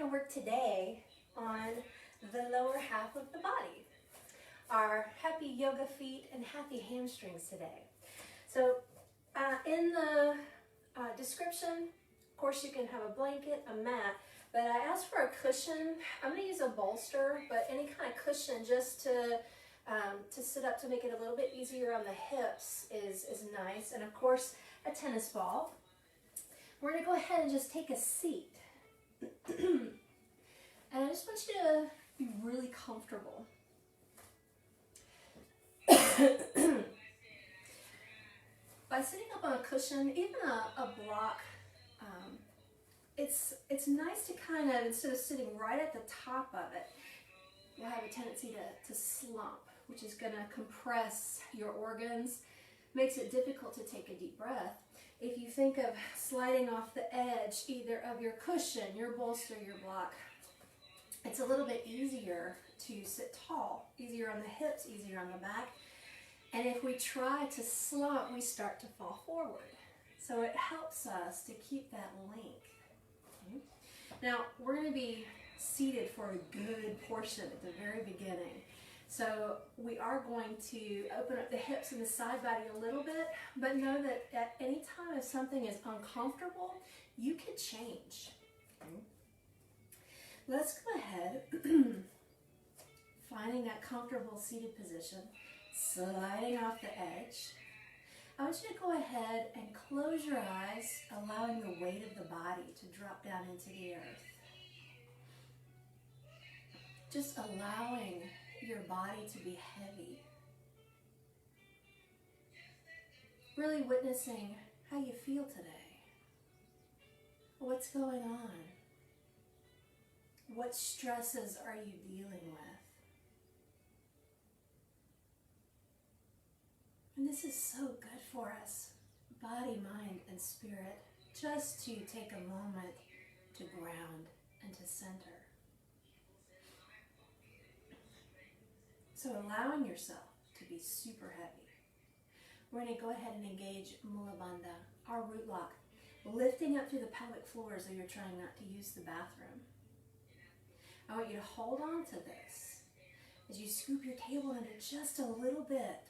going to work today on the lower half of the body. Our happy yoga feet and happy hamstrings today. So in the description, of course you can have a blanket, a mat, but I asked for a cushion. I'm going to use a bolster, but any kind of cushion just to sit up to make it a little bit easier on the hips is nice. And of course, a tennis ball. We're going to go ahead and just take a seat. And I just want you to be really comfortable. By sitting up on a cushion, even a block, it's nice to kind of, instead of sitting right at the top of it, you'll have a tendency to slump, which is going to compress your organs, makes it difficult to take a deep breath. If you think of sliding off the edge, either of your cushion, your bolster, your block, it's a little bit easier to sit tall, easier on the hips, easier on the back. And if we try to slump, we start to fall forward. So it helps us to keep that link. Okay. Now, we're going to be seated for a good portion at the very beginning. So we are going to open up the hips and the side body a little bit, but know that at any time if something is uncomfortable, you can change. Okay. Let's go ahead, finding that comfortable seated position, sliding off the edge. I want you to go ahead and close your eyes, allowing the weight of the body to drop down into the earth. Just allowing your body to be heavy. Really witnessing how you feel today. What's going on? What stresses are you dealing with? And this is so good for us, body, mind, and spirit, just to take a moment to ground and to center. So allowing yourself to be super heavy. We're going to go ahead and engage Mula Bandha, our root lock, lifting up through the pelvic floor as though you're trying not to use the bathroom. I want you to hold on to this as you scoop your tail under just a little bit.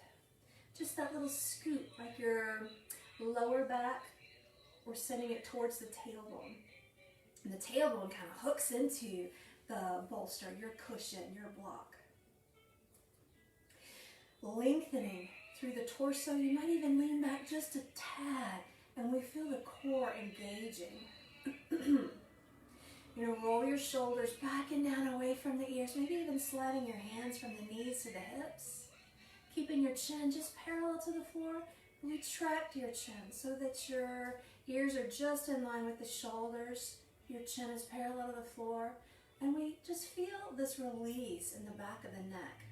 Just that little scoop, like your lower back, we're sending it towards the tailbone. And the tailbone kind of hooks into the bolster, your cushion, your block. Lengthening through the torso, you might even lean back just a tad, and we feel the core engaging. Roll your shoulders back and down away from the ears, maybe even sliding your hands from the knees to the hips. Keeping your chin just parallel to the floor. Retract your chin so that your ears are just in line with the shoulders. Your chin is parallel to the floor. And we just feel this release in the back of the neck.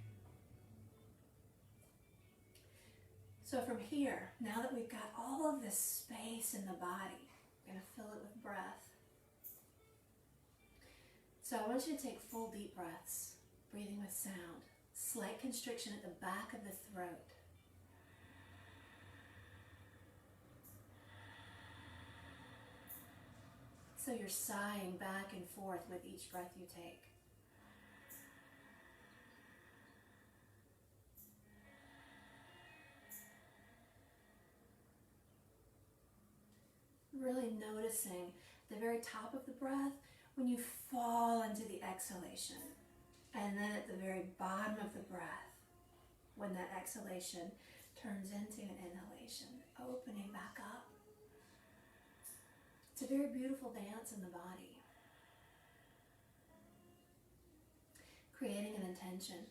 So from here, now that we've got all of this space in the body, we're going to fill it with breath. So I want you to take full deep breaths, breathing with sound. Slight constriction at the back of the throat. So you're sighing back and forth with each breath you take. Really noticing the very top of the breath when you fall into the exhalation. And then at the very bottom of the breath, when that exhalation turns into an inhalation, opening back up. It's a very beautiful dance in the body. Creating an intention.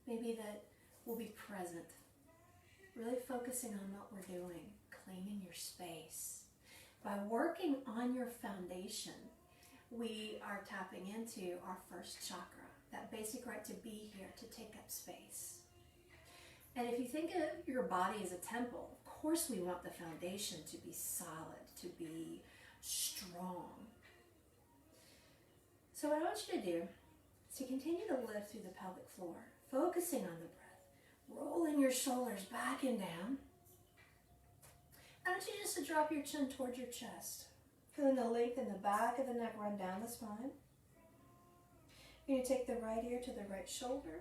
Maybe that we'll be present. Really focusing on what we're doing, claiming your space. By working on your foundation, we are tapping into our first chakra, that basic right to be here, to take up space. And if you think of your body as a temple, of course we want the foundation to be solid, to be strong. So what I want you to do is to continue to lift through the pelvic floor, focusing on the breath, rolling your shoulders back and down. I want you just to drop your chin towards your chest. Feeling the length in the back of the neck run down the spine. You're going to take the right ear to the right shoulder.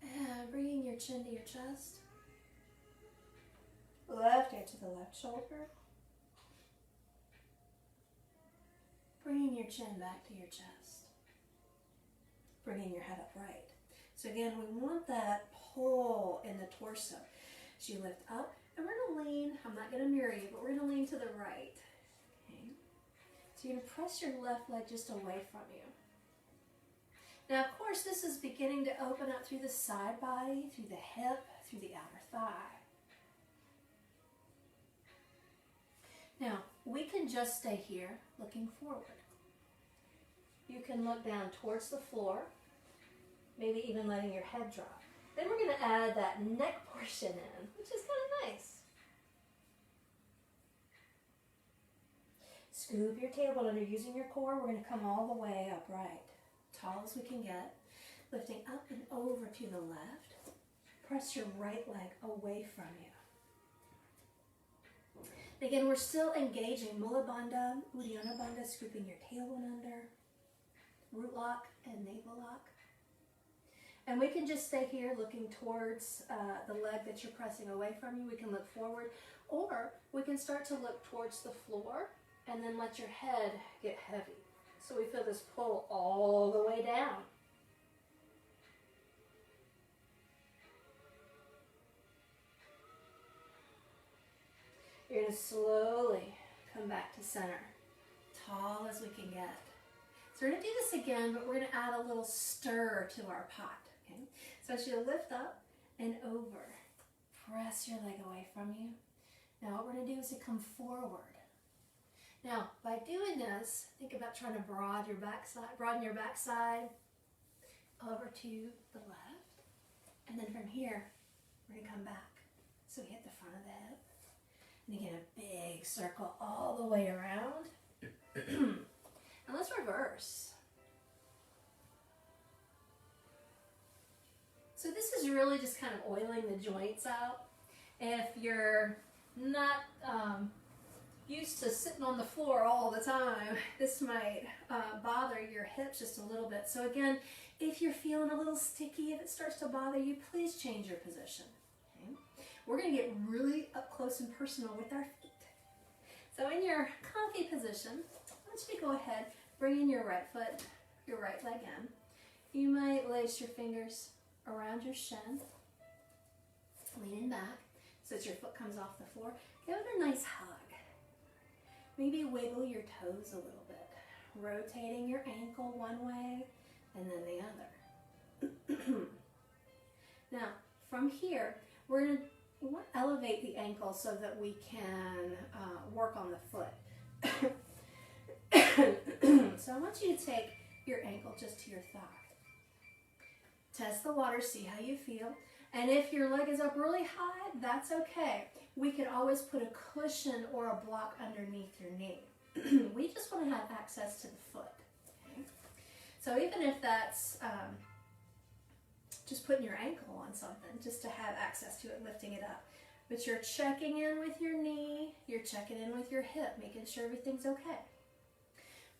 And bringing your chin to your chest. Left ear to the left shoulder. Bringing your chin back to your chest. Bringing your head upright. So again, we want that pull in the torso. So you lift up, and we're going to lean. I'm not going to mirror you, but we're going to lean to the right. Okay. So you're going to press your left leg just away from you. Now, of course, this is beginning to open up through the side body, through the hip, through the outer thigh. Now, we can just stay here looking forward. You can look down towards the floor, maybe even letting your head drop. Then we're going to add that neck portion in, which is kind of nice. Scoop your tailbone under using your core. We're going to come all the way upright, tall as we can get, lifting up and over to the left. Press your right leg away from you. Again, we're still engaging Mula Bandha, Uddiyana Bandha, scooping your tailbone under, root lock and navel lock. And we can just stay here looking towards the leg that you're pressing away from you. We can look forward, or we can start to look towards the floor and then let your head get heavy. So we feel this pull all the way down. You're going to slowly come back to center, tall as we can get. So we're going to do this again, but we're going to add a little stir to our pot. Okay? So I want you to lift up and over. Press your leg away from you. Now what we're going to do is to come forward. Now, by doing this, think about trying to broaden your backside over to the left. And then from here, we're going to come back. So we hit the front of the hip. And again, a big circle all the way around. And let's reverse. So this is really just kind of oiling the joints out. If you're not used to sitting on the floor all the time, this might bother your hips just a little bit. So again, if you're feeling a little sticky, if it starts to bother you, please change your position. Okay? We're going to get really up close and personal with our feet. So in your comfy position, I want you to go ahead, bring in your right foot, your right leg in. You might lace your fingers around your shin, leaning back so that your foot comes off the floor. Give it a nice hug. Maybe wiggle your toes a little bit, rotating your ankle one way and then the other. Now, from here, we're going to elevate the ankle so that we can work on the foot. So I want you to take your ankle just to your thigh. Test the water, see how you feel. And if your leg is up really high, that's okay. We can always put a cushion or a block underneath your knee. We just want to have access to the foot. Okay? So even if that's just putting your ankle on something, just to have access to it, lifting it up. But you're checking in with your knee, you're checking in with your hip, making sure everything's okay.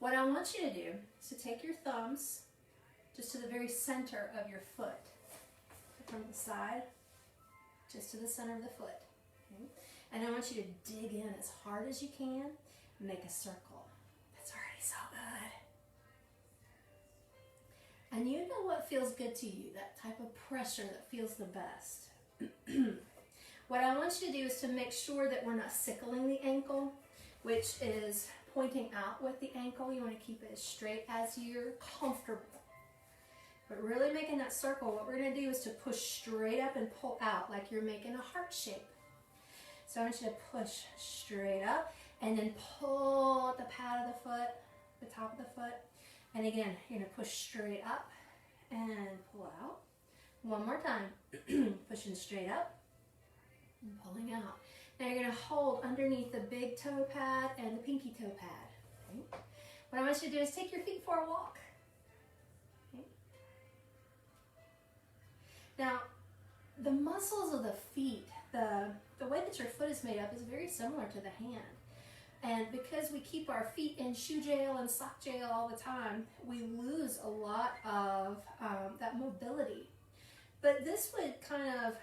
What I want you to do is to take your thumbs just to the very center of your foot. From the side, just to the center of the foot. Okay? And I want you to dig in as hard as you can and make a circle. That's already so good. And you know what feels good to you, that type of pressure that feels the best. What I want you to do is to make sure that we're not sickling the ankle, which is pointing out with the ankle. You want to keep it as straight as you're comfortable. But really making that circle, what we're going to do is to push straight up and pull out like you're making a heart shape. So I want you to push straight up and then pull at the pad of the foot, the top of the foot. And again, you're going to push straight up and pull out. One more time. Pushing straight up and pulling out. Now you're going to hold underneath the big toe pad and the pinky toe pad. Okay? What I want you to do is take your feet for a walk. Now, the muscles of the feet, the way that your foot is made up is very similar to the hand. And because we keep our feet in shoe jail and sock jail all the time, we lose a lot of that mobility. But this would kind of,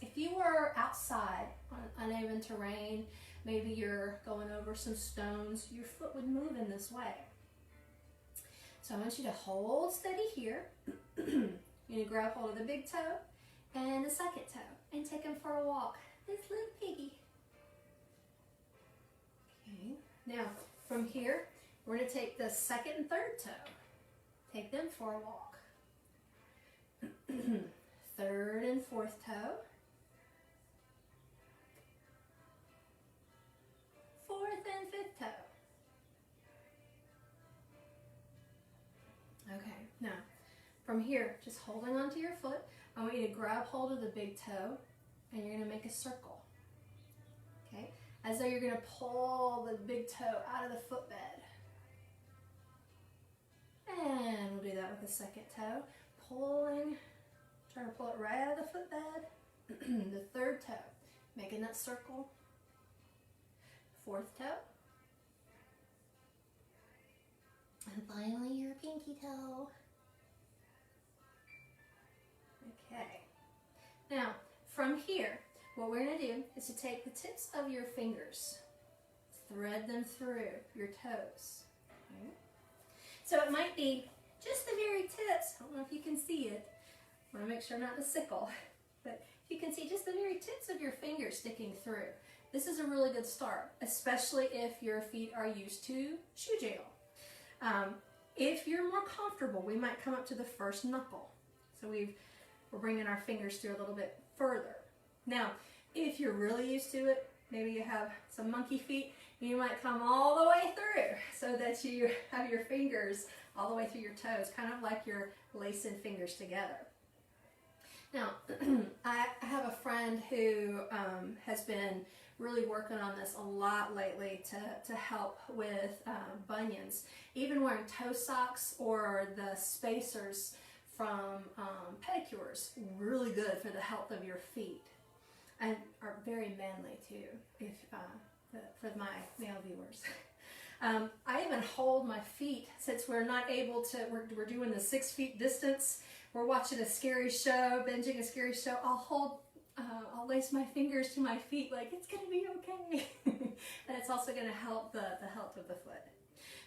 if you were outside on uneven terrain, maybe you're going over some stones, your foot would move in this way. So I want you to hold steady here. You're going to grab hold of the big toe and the second toe and take them for a walk. This little piggy. Okay. Now, from here, we're going to take the second and third toe. Take them for a walk. Third and fourth toe. Fourth and fifth toe. Okay, now, from here, just holding onto your foot, I want you to grab hold of the big toe, and you're going to make a circle. Okay, as though you're going to pull the big toe out of the footbed. And we'll do that with the second toe. Pulling, trying to pull it right out of the footbed. The third toe, making that circle. Fourth toe. And finally your pinky toe. Okay. Now, from here, what we're going to do is to take the tips of your fingers, thread them through your toes. Okay. So it might be just the very tips. I don't know if you can see it. I want to make sure not the sickle. But you can see just the very tips of your fingers sticking through. This is a really good start, especially if your feet are used to shoe jail. If you're more comfortable, we might come up to the first knuckle. So we're bringing our fingers through a little bit further. Now, if you're really used to it, maybe you have some monkey feet, you might come all the way through so that you have your fingers all the way through your toes, kind of like you're lacing fingers together. Now, I have a friend who has been really working on this a lot lately to help with bunions. Even wearing toe socks or the spacers from pedicures, really good for the health of your feet. And are very manly too, if for my male viewers. I even hold my feet, since we're not able to, we're doing the 6 feet distance, we're watching a scary show, binging a scary show, I'll lace my fingers to my feet like it's gonna be okay. And it's also gonna help the health of the foot.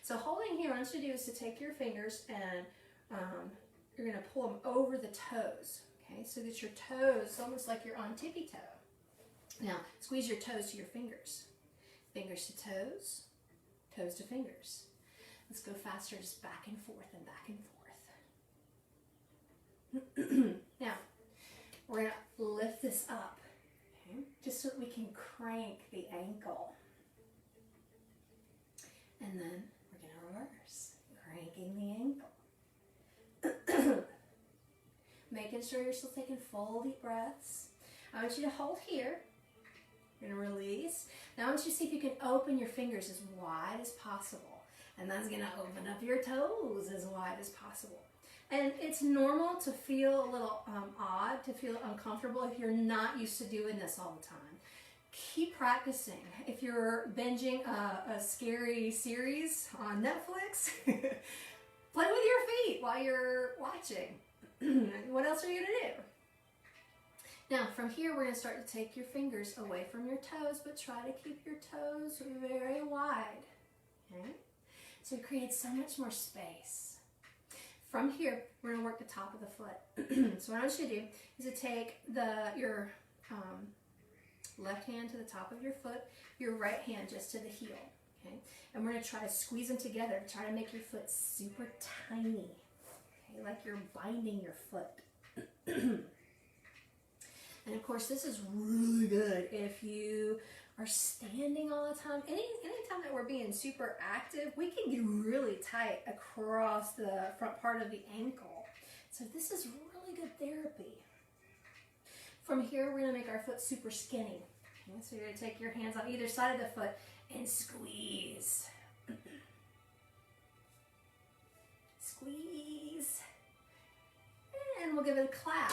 So holding here, what I want you to do is to take your fingers and you're gonna pull them over the toes, okay? So that your toes, almost like you're on tippy toe. Now, squeeze your toes to your fingers. Fingers to toes, toes to fingers. Let's go faster, just back and forth and back and forth. Now, we're going to lift this up, okay, just so that we can crank the ankle. And then we're going to reverse, cranking the ankle. Making sure you're still taking full deep breaths. I want you to hold here. You're going to release. Now I want you to see if you can open your fingers as wide as possible. And that's going to open up your toes as wide as possible. And it's normal to feel a little odd, to feel uncomfortable if you're not used to doing this all the time. Keep practicing. If you're binging a scary series on Netflix, play with your feet while you're watching. What else are you going to do? Now, from here, we're going to start to take your fingers away from your toes, but try to keep your toes very wide. Okay? So it creates so much more space. From here, we're going to work the top of the foot. So what I want you to do is to take your left hand to the top of your foot, your right hand just to the heel. Okay? And we're going to try to squeeze them together. Try to make your foot super tiny. Okay? Like you're binding your foot. And of course, this is really good if you are standing all the time. Anytime that we're being super active, we can get really tight across the front part of the ankle. So this is really good therapy. From here, we're going to make our foot super skinny. Okay, so you're going to take your hands on either side of the foot and squeeze. Squeeze. And we'll give it a clap.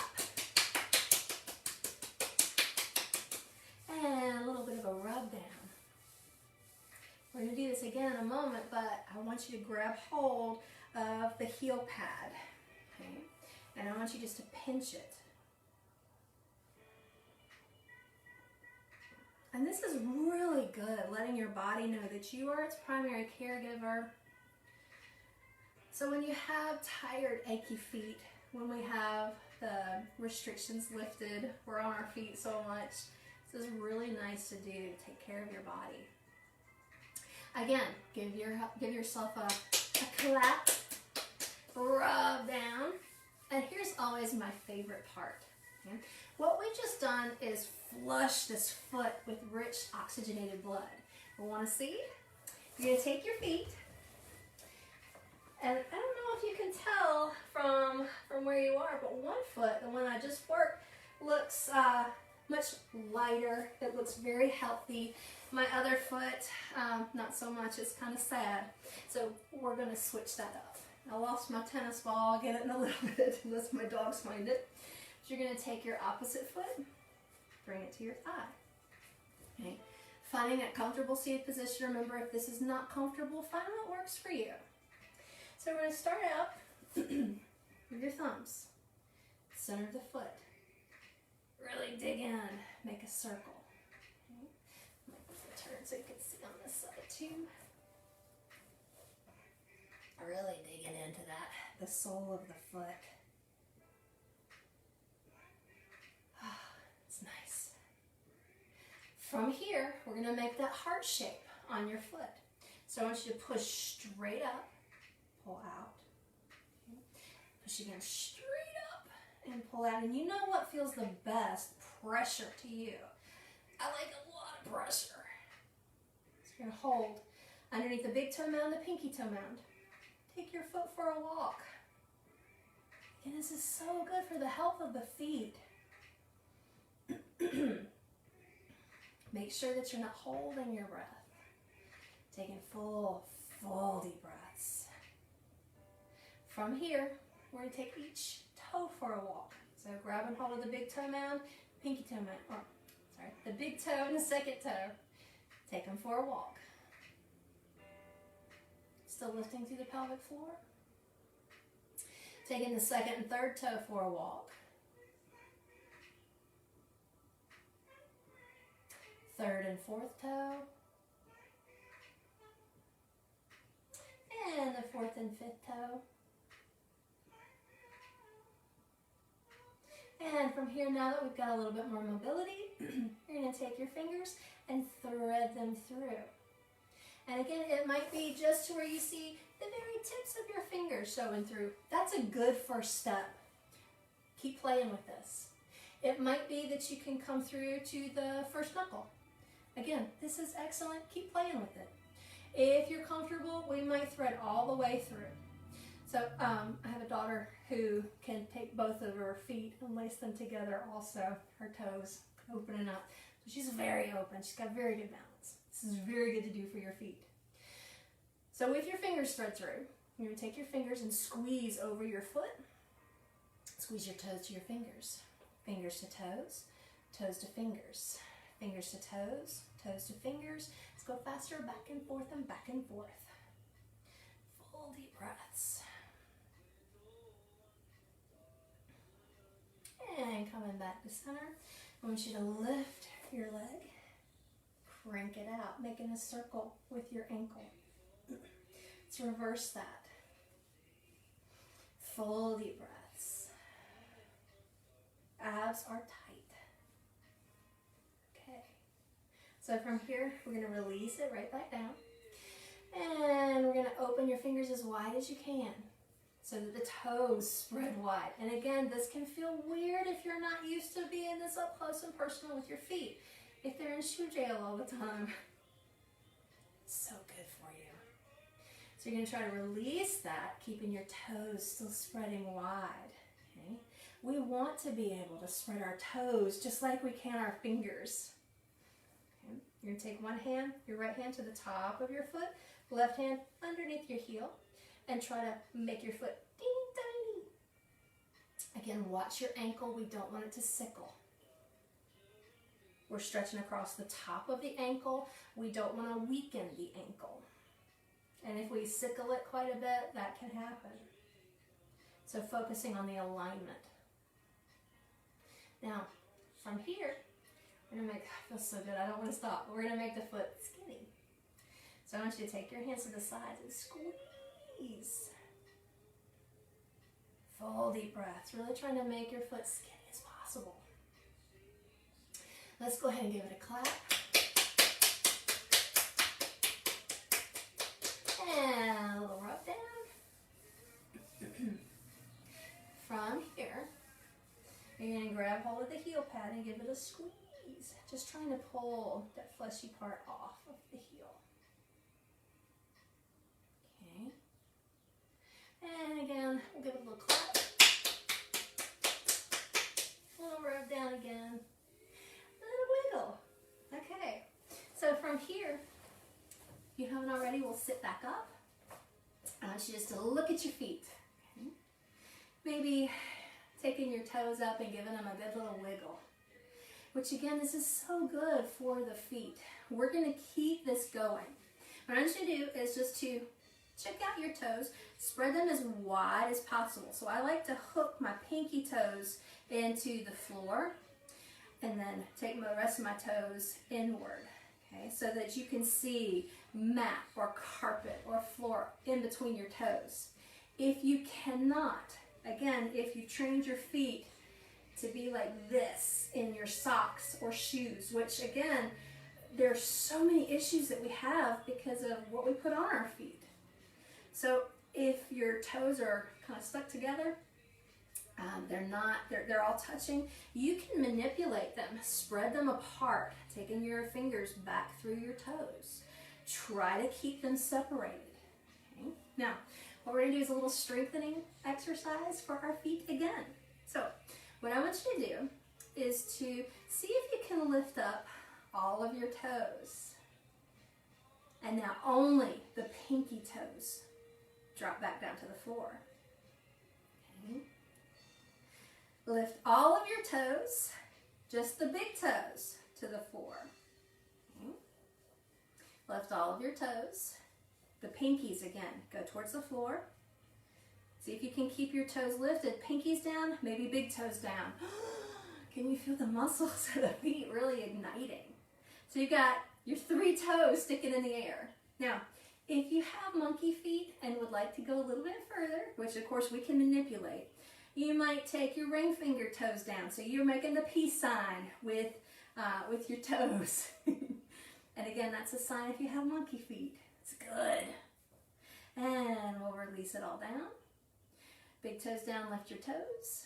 And a little bit of a rub down. We're going to do this again in a moment, but I want you to grab hold of the heel pad, okay? And I want you just to pinch it. And this is really good, letting your body know that you are its primary caregiver. So when you have tired, achy feet, when we have the restrictions lifted, we're on our feet so much, this is really nice to do to take care of your body. Again, give yourself a clap, rub down, and here's always my favorite part. Okay? What we've just done is flush this foot with rich oxygenated blood. We want to see? You're going to take your feet, and I don't know if you can tell from where you are, but one foot, the one I just worked, looks much lighter. It looks very healthy. My other foot, not so much. It's kind of sad. So we're going to switch that up. I lost my tennis ball. I'll get it in a little bit unless my dogs find it. You're going to take your opposite foot, bring it to your thigh. Okay. Finding that comfortable seated position. Remember, if this is not comfortable, find what works for you. So we're going to start out with your thumbs, center of the foot. Really dig in, make a circle. Okay. Turn so you can see on this side too. Really digging into that, the sole of the foot. It's nice. From here, we're going to make that heart shape on your foot. So I want you to push straight up, pull out. Okay. Push again straight up and pull out. And you know what feels the best? Pressure to you. I like a lot of pressure. So you're going to hold underneath the big toe mound, the pinky toe mound. Take your foot for a walk. And this is so good for the health of the feet. Make sure that you're not holding your breath. Taking full deep breaths. From here, we're going to take each toe for a walk. So grabbing hold of the big toe mound, pinky toe mound, the big toe and the second toe. Take them for a walk. Still lifting through the pelvic floor. Taking the second and third toe for a walk. Third and fourth toe. And the fourth and fifth toe. And from here, now that we've got a little bit more mobility, you're going to take your fingers and thread them through. And again, it might be just to where you see the very tips of your fingers showing through. That's a good first step. Keep playing with this. It might be that you can come through to the first knuckle. Again, this is excellent. Keep playing with it. If you're comfortable, we might thread all the way through. So I have a daughter who can take both of her feet and lace them together also, her toes opening up. So she's very open. She's got very good balance. This is very good to do for your feet. So with your fingers thread through, you're going to take your fingers and squeeze over your foot. Squeeze your toes to your fingers. Fingers to toes, toes to fingers. Fingers to toes, toes to fingers. Let's go faster, back and forth and back and forth. Full deep breaths. And coming back to center. I want you to lift your leg. Crank it out, making a circle with your ankle. Let's reverse that. Full deep breaths. Abs are tight. Okay. So from here, we're going to release it right back down. And we're going to open your fingers as wide as you can so that the toes spread wide. And again, this can feel weird if you're not used to being this up close and personal with your feet. If they're in shoe jail all the time. It's so good for you. So you're going to try to release that, keeping your toes still spreading wide. Okay? We want to be able to spread our toes just like we can our fingers. Okay? You're going to take one hand, your right hand to the top of your foot, left hand underneath your heel, and try to make your foot teeny tiny. Again, watch your ankle. We don't want it to sickle. We're stretching across the top of the ankle. We don't want to weaken the ankle. And if we sickle it quite a bit, that can happen. So focusing on the alignment. Now, from here, we're going to make, I feel so good, I don't want to stop. We're going to make the foot skinny. So I want you to take your hands to the sides and squeeze. Full deep breaths, really trying to make your foot skinny as possible. Let's go ahead and give it a clap. And a little rub down. From here, you're going to grab hold of the heel pad and give it a squeeze. Just trying to pull that fleshy part off of the heel. Okay. And again, we'll give it a little clap. A little rub down again. A little wiggle. Okay. So from here, if you haven't already, we'll sit back up. I want you just to look at your feet. Okay. Maybe taking your toes up and giving them a good little wiggle. Which again, this is so good for the feet. We're going to keep this going. What I want you to do is just to check out your toes, spread them as wide as possible. So I like to hook my pinky toes into the floor and then take the rest of my toes inward. Okay, so that you can see mat or carpet or floor in between your toes. If you cannot, again, if you trained your feet to be like this in your socks or shoes, which again, there's so many issues that we have because of what we put on our feet. So if your toes are kind of stuck together, they're all touching, you can manipulate them, spread them apart, taking your fingers back through your toes. Try to keep them separated. Okay? Now, what we're going to do is a little strengthening exercise for our feet again. So, what I want you to do is to see if you can lift up all of your toes. And now only the pinky toes drop back down to the floor. Okay. Lift all of your toes, just the big toes, to the floor. Okay. Lift all of your toes. The pinkies again go towards the floor. See if you can keep your toes lifted, pinkies down, maybe big toes down. Can you feel the muscles of the feet really igniting? So you've got your 3 toes sticking in the air. Now, if you have monkey feet and would like to go a little bit further, which of course we can manipulate, you might take your ring finger toes down. So you're making the peace sign with your toes. And again, that's a sign if you have monkey feet. It's good. And we'll release it all down. Big toes down, lift your toes.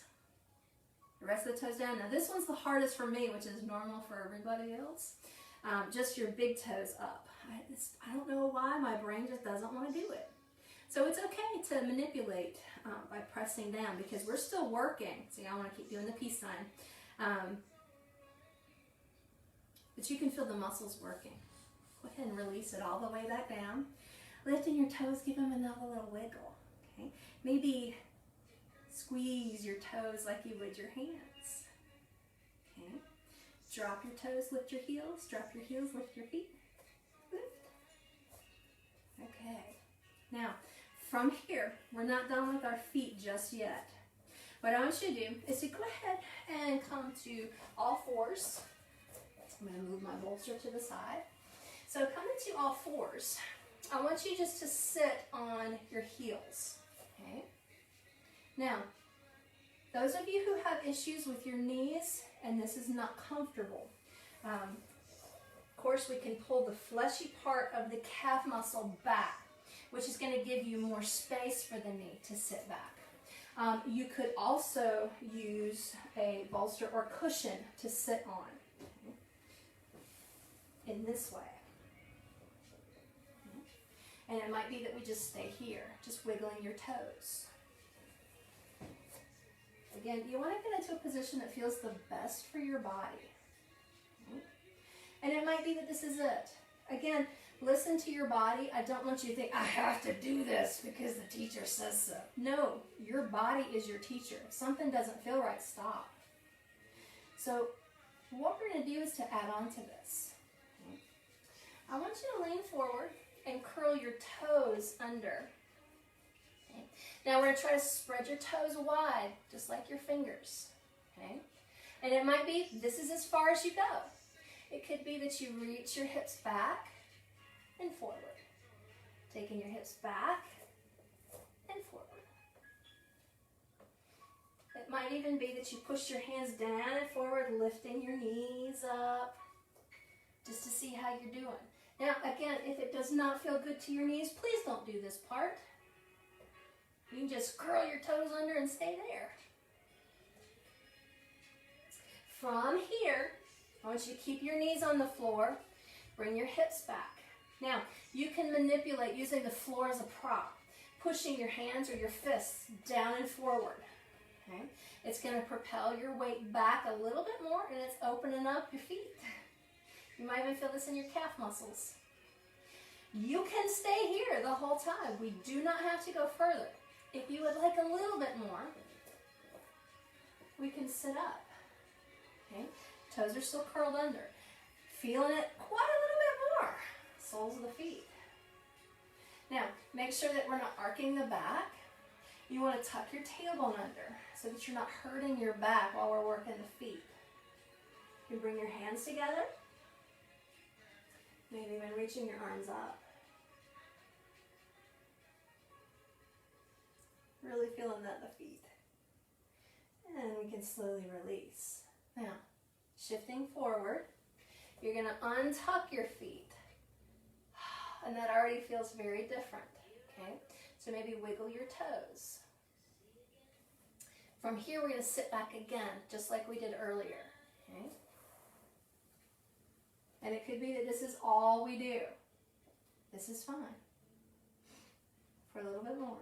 The rest of the toes down. Now this one's the hardest for me, which is normal for everybody else. Just your big toes up. I don't know why, my brain just doesn't want to do it. So it's okay to manipulate by pressing down because we're still working. See, I want to keep doing the peace sign. But you can feel the muscles working. Go ahead and release it all the way back down. Lifting your toes, give them another little wiggle. Okay? Maybe squeeze your toes like you would your hands. Okay? Drop your toes, lift your heels. Drop your heels, lift your feet. Lift. Okay. Now, from here, we're not done with our feet just yet. What I want you to do is to go ahead and come to all fours. I'm going to move my bolster to the side. So coming to all fours, I want you just to sit on your heels. Okay? Now, those of you who have issues with your knees and this is not comfortable, of course we can pull the fleshy part of the calf muscle back, which is going to give you more space for the knee to sit back. You could also use a bolster or cushion to sit on, okay, in this way. Okay. And it might be that we just stay here, just wiggling your toes. Again, you want to get into a position that feels the best for your body. Okay. And it might be that this is it. Again, listen to your body. I don't want you to think, I have to do this because the teacher says so. No, your body is your teacher. If something doesn't feel right, stop. So What we're going to do is to add on to this. I want you to lean forward and curl your toes under. Okay. Now we're going to try to spread your toes wide, just like your fingers. Okay. And it might be, this is as far as you go. It could be that you reach your hips back and forward. Taking your hips back and forward. It might even be that you push your hands down and forward, lifting your knees up, just to see how you're doing. Now, again, if it does not feel good to your knees, please don't do this part. You can just curl your toes under and stay there. From here, I want you to keep your knees on the floor, bring your hips back. Now, you can manipulate using the floor as a prop, pushing your hands or your fists down and forward. Okay? It's going to propel your weight back a little bit more, and it's opening up your feet. You might even feel this in your calf muscles. You can stay here the whole time. We do not have to go further. If you would like a little bit more, we can sit up. Okay? Toes are still curled under. Feeling it quite a little bit more. Soles of the feet. Now, make sure that we're not arcing the back. You want to tuck your tailbone under so that you're not hurting your back while we're working the feet. You bring your hands together. Maybe even reaching your arms up. Really feeling that in the feet. And we can slowly release. Now, shifting forward, you're going to untuck your feet. And that already feels very different. Okay? So maybe wiggle your toes. From here, we're going to sit back again, just like we did earlier. Okay? And it could be that this is all we do. This is fine. For a little bit more,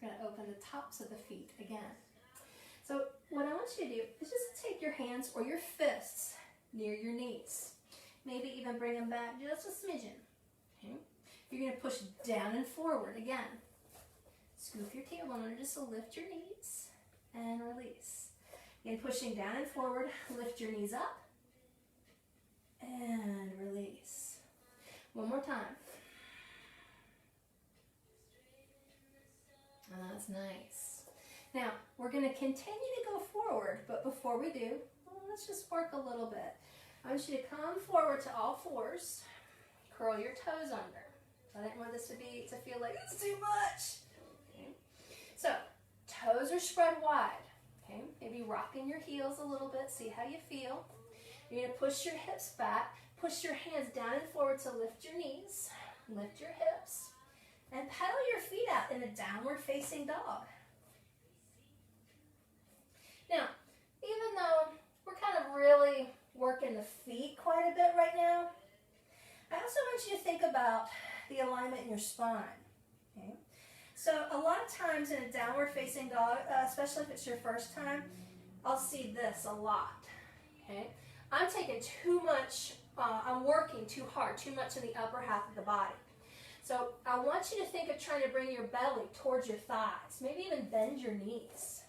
we're going to open the tops of the feet again. So what I want you to do is just take your hands or your fists near your knees. Maybe even bring them back just a smidgen. Okay? You're going to push down and forward again. Scoop your tailbone under just to lift your knees and release. Again, pushing down and forward, lift your knees up and release. One more time. That's nice. Now, we're going to continue to go forward, but before we do, let's just work a little bit. I want you to come forward to all fours. Curl your toes under. I didn't want this to feel like it's too much. Okay. So, toes are spread wide. Okay. Maybe rocking your heels a little bit. See how you feel. You're going to push your hips back. Push your hands down and forward to lift your knees. Lift your hips. And pedal your feet out in a downward facing dog. Now, even though we're kind of really working the feet quite a bit right now, I also want you to think about the alignment in your spine. Okay? So a lot of times in a downward facing dog, especially if it's your first time, I'll see this a lot. Okay? I'm taking too much, I'm working too hard, too much in the upper half of the body. So I want you to think of trying to bring your belly towards your thighs. Maybe even bend your knees.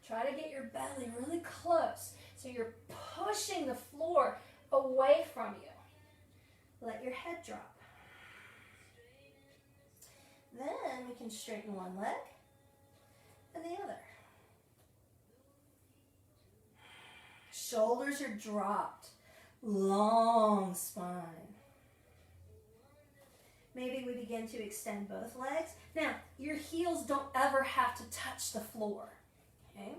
Try to get your belly really close so you're pushing the floor away from you. Let your head drop. Then we can straighten one leg and the other. Shoulders are dropped. Long spine. Maybe we begin to extend both legs. Now, your heels don't ever have to touch the floor. Okay?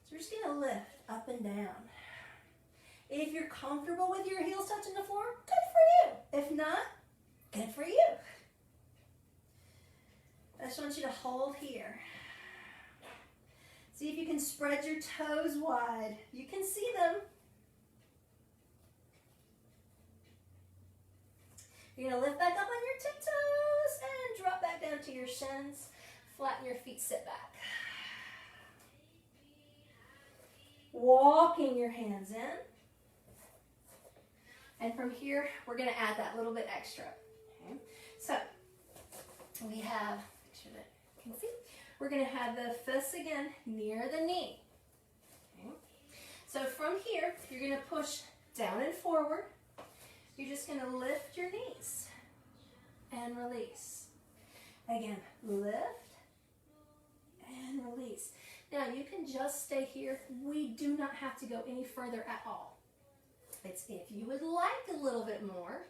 So we're just going to lift up and down. If you're comfortable with your heels touching the floor, good for you. If not, good for you. I just want you to hold here. See if you can spread your toes wide. You can see them. You're going to lift back up on your tiptoes and drop back down to your shins. Flatten your feet, sit back. Walking your hands in. And from here, we're going to add that little bit extra. Okay? So, we have, make sure that you can see, we're going to have the fists again near the knee. Okay? So from here, you're going to push down and forward. You're just going to lift your knees and release. Again, lift and release. Now you can just stay here. We do not have to go any further at all. It's if you would like a little bit more,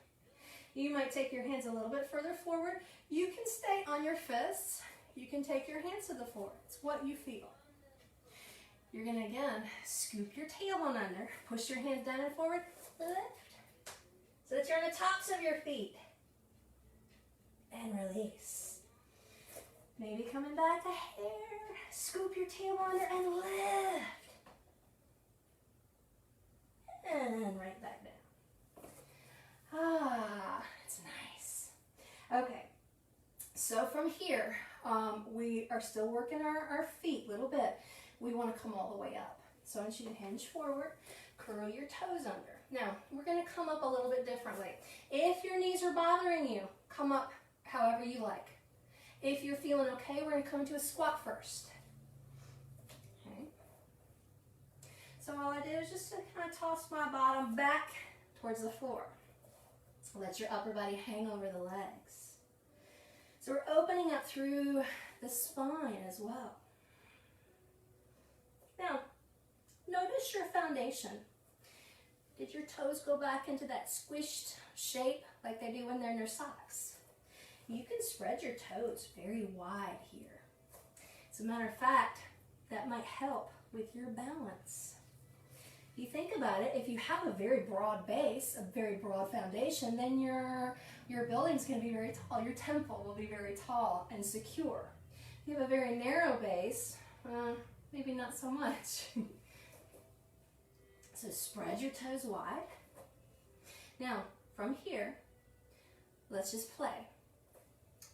you might take your hands a little bit further forward. You can stay on your fists. You can take your hands to the floor. It's what you feel. You're going to, again, scoop your tailbone under. Push your hands down and forward. Lift. So that you're on the tops of your feet. And release. Maybe coming back to hair. Scoop your tailbone under and lift. And then right back down. Ah, it's nice. Okay, so from here, we are still working our feet a little bit. We want to come all the way up. So I want you to hinge forward, curl your toes under. Now, we're going to come up a little bit differently. If your knees are bothering you, come up however you like. If you're feeling okay, we're going to come into a squat first. Okay. So all I did is just to kind of toss my bottom back towards the floor. Let your upper body hang over the legs. So we're opening up through the spine as well. Now, notice your foundation. Did your toes go back into that squished shape like they do when they're in their socks? You can spread your toes very wide here. As a matter of fact, that might help with your balance. You think about it, if you have a very broad base, a very broad foundation, then your building's going to be very tall. Your temple will be very tall and secure. If you have a very narrow base, maybe not so much. So spread your toes wide. Now, from here, let's just play.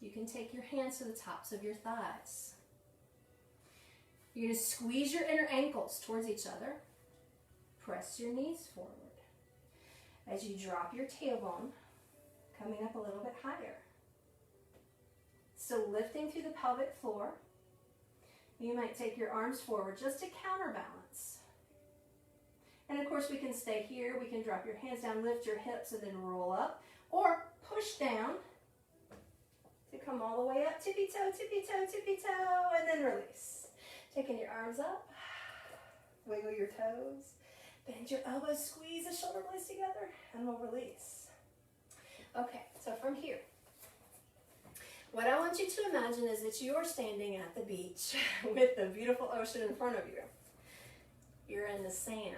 You can take your hands to the tops of your thighs. You're going to squeeze your inner ankles towards each other. Press your knees forward. As you drop your tailbone, coming up a little bit higher. So lifting through the pelvic floor. You might take your arms forward just to counterbalance. And of course we can stay here. We can drop your hands down, lift your hips, and then roll up. Or push down to come all the way up. Tippy-toe, tippy-toe, tippy-toe, and then release. Taking your arms up. Wiggle your toes. Bend your elbows, squeeze the shoulder blades together, and we'll release. Okay, so from here, what I want you to imagine is that you're standing at the beach with the beautiful ocean in front of you. You're in the sand.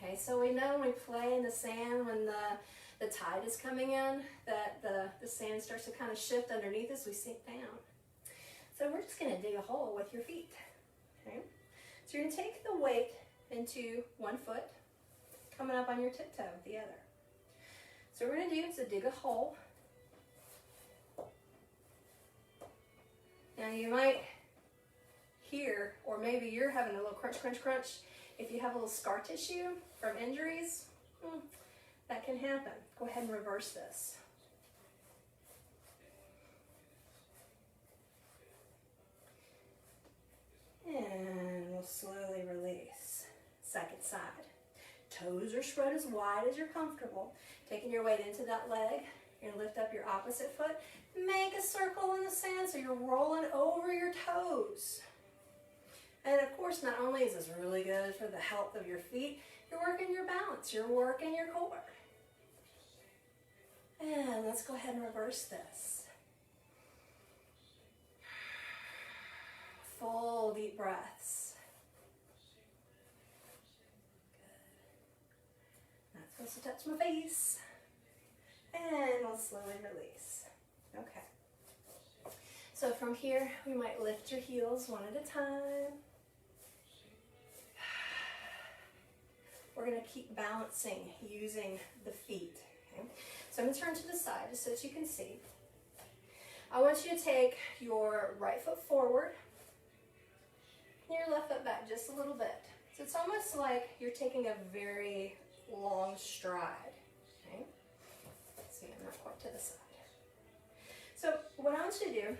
Okay, so we know when we play in the sand, when the tide is coming in, that the sand starts to kind of shift underneath us, we sink down. So we're just going to dig a hole with your feet. Okay, so you're going to take the weight into one foot, coming up on your tiptoe with the other. So what we're going to do is to dig a hole. Now you might hear, or maybe you're having a little crunch, crunch, crunch. If you have a little scar tissue from injuries, that can happen. Go ahead and reverse this. And we'll slowly release. Second side. Toes are spread as wide as you're comfortable. Taking your weight into that leg. You're going to lift up your opposite foot. Make a circle in the sand so you're rolling over your toes. And of course, not only is this really good for the health of your feet, you're working your balance. You're working your core. And let's go ahead and reverse this. Full deep breaths. Not supposed to touch my face. And we'll slowly release. Okay. So from here, we might lift your heels one at a time. We're going to keep balancing using the feet. Okay? So I'm going to turn to the side just so that you can see. I want you to take your right foot forward and your left foot back just a little bit. So it's almost like you're taking a very long stride. Okay? See, I'm not quite to the side. So what I want you to do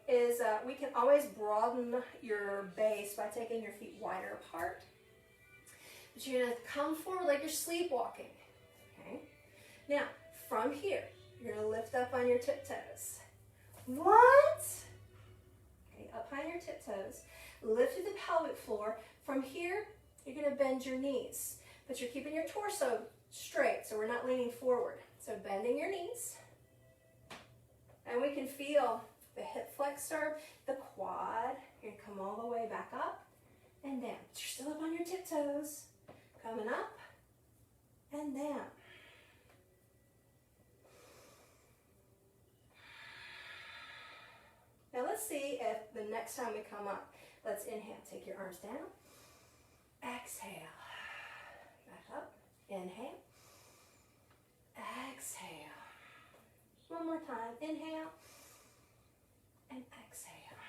is we can always broaden your base by taking your feet wider apart. But you're gonna come forward like you're sleepwalking, okay? Now, from here, you're gonna lift up on your tiptoes. What? Okay, up on your tiptoes, lift to the pelvic floor. From here, you're gonna bend your knees, but you're keeping your torso straight, so we're not leaning forward. So bending your knees, and we can feel the hip flexor, the quad. You're gonna come all the way back up and down. But you're still up on your tiptoes, coming up and down. Now let's see if the next time we come up, let's inhale. Take your arms down. Exhale. Back up. Inhale. Exhale. One more time. Inhale. And exhale.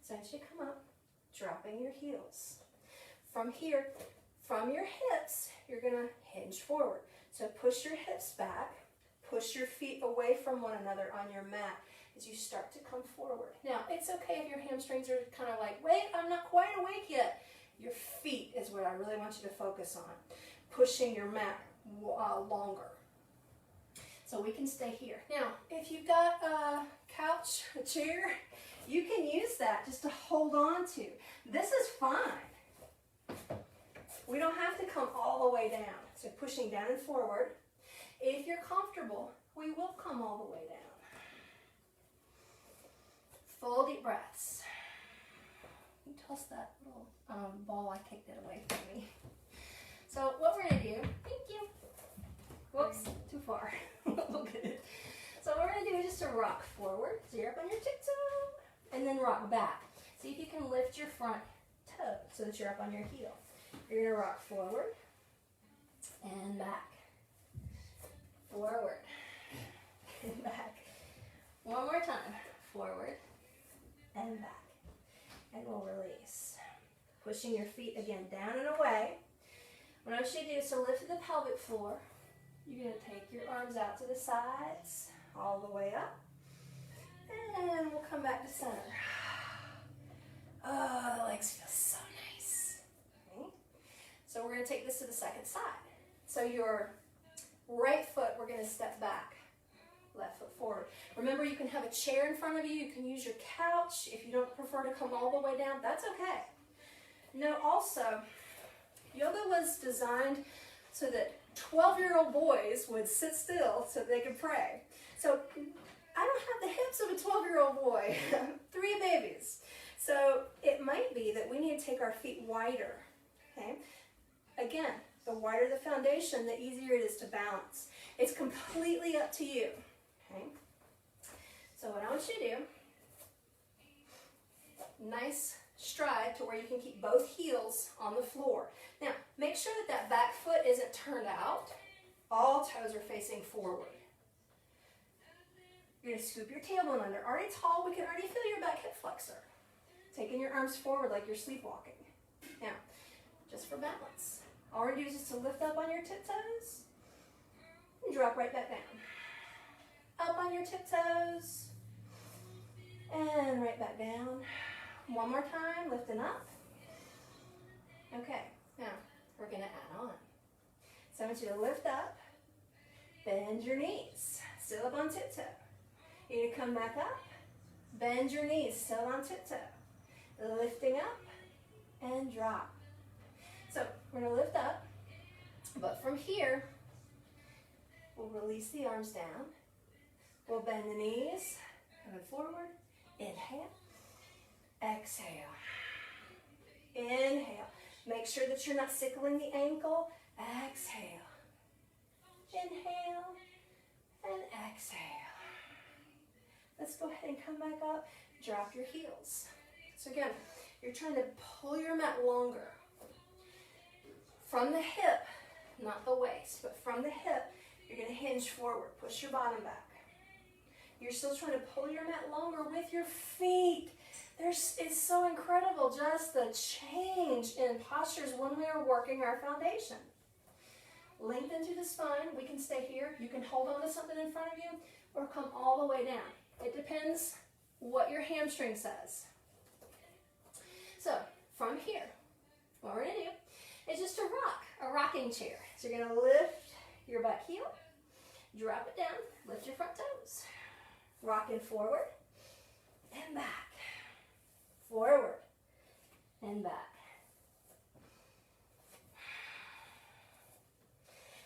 So as you come up, dropping your heels. From here, from your hips, you're going to hinge forward. So push your hips back. Push your feet away from one another on your mat as you start to come forward. Now, it's okay if your hamstrings are kind of like, wait, I'm not quite awake yet. Your feet is what I really want you to focus on. Pushing your mat longer. So we can stay here. Now, if you've got a couch, a chair, you can use that just to hold on to. This is fine. We don't have to come all the way down. So pushing down and forward. If you're comfortable, we will come all the way down. Full deep breaths. You toss that little ball, I kicked it away from me. So what we're going to do, thank you. Whoops, too far. Look at it. So what we're going to do is just to rock forward. So you're up on your tiptoe, and then rock back. See if you can lift your front toe so that you're up on your heel. You're going to rock forward and back. Forward and back. One more time. Forward and back. And we'll release. Pushing your feet again down and away. What I want you to do is to lift to the pelvic floor. You're going to take your arms out to the sides, all the way up. And we'll come back to center. Oh, the legs feel so nice. Okay. So we're going to take this to the second side. So your right foot, we're going to step back. Left foot forward. Remember, you can have a chair in front of you. You can use your couch. If you don't prefer to come all the way down, that's okay. Now, also, yoga was designed so that 12-year-old boys would sit still so they could pray. So I don't have the hips of a 12-year-old boy. 3 babies. So it might be that we need to take our feet wider. Okay? Again, the wider the foundation, the easier it is to balance. It's completely up to you. Okay? So what I want you to do, nice stride to where you can keep both heels on the floor. Now, make sure that that back foot isn't turned out. All toes are facing forward. You're going to scoop your tailbone under. Already tall, we can already feel your back hip flexor. Taking your arms forward like you're sleepwalking. Now, just for balance, all we're going to do is just to lift up on your tiptoes and drop right back down. Up on your tiptoes and right back down. One more time, lifting up. Okay, now we're going to add on. So I want you to lift up, bend your knees, still up on tiptoe. You're going to come back up, bend your knees, still on tiptoe. Lifting up and drop. So we're going to lift up, but from here, we'll release the arms down. We'll bend the knees, coming forward. Inhale. Exhale. Inhale. Make sure that you're not sickling the ankle. Exhale. Inhale and exhale. Let's go ahead and come back up. Drop your heels. So again, you're trying to pull your mat longer. From the hip, not the waist, but from the hip, you're going to hinge forward. Push your bottom back. You're still trying to pull your mat longer with your feet. It's so incredible, just the change in postures when we are working our foundation. Lengthen through the spine. We can stay here. You can hold on to something in front of you or come all the way down. It depends what your hamstring says. So, from here, what we're going to do is just a rocking chair. So you're gonna lift your butt heel, drop it down, lift your front toes. Rocking forward and back. Forward and back.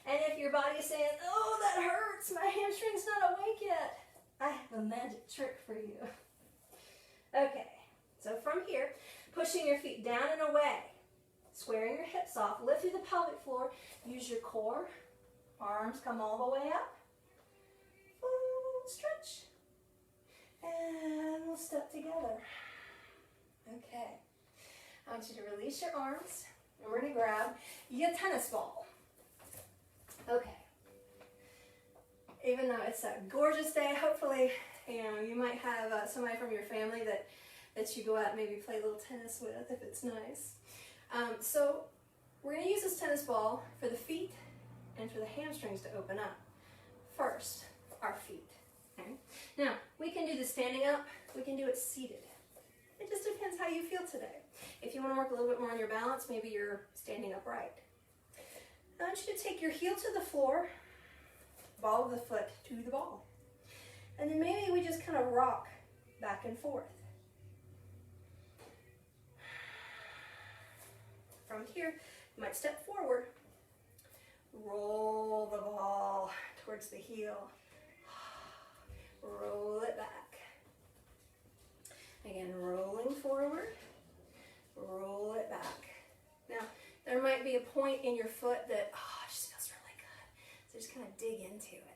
And if your body is saying, oh, that hurts, my hamstring's not awake yet, I have a magic trick for you. Okay, so from here, pushing your feet down and away, squaring your hips off, lift through the pelvic floor, use your core, arms come all the way up, stretch, and we'll step together. Okay, I want you to release your arms, and we're going to grab you a tennis ball. Okay, even though it's a gorgeous day, hopefully, you might have somebody from your family that you go out and maybe play a little tennis with if it's nice. So we're going to use this tennis ball for the feet and for the hamstrings to open up. First, our feet. Okay? Now, we can do this standing up, we can do it seated. It just depends how you feel today. If you want to work a little bit more on your balance, maybe you're standing upright. I want you to take your heel to the floor, ball of the foot to the ball. And then maybe we just kind of rock back and forth. From here, you might step forward, roll the ball towards the heel, roll it back. Again, rolling forward, roll it back. Now, there might be a point in your foot that, it just feels really good. So just kind of dig into it.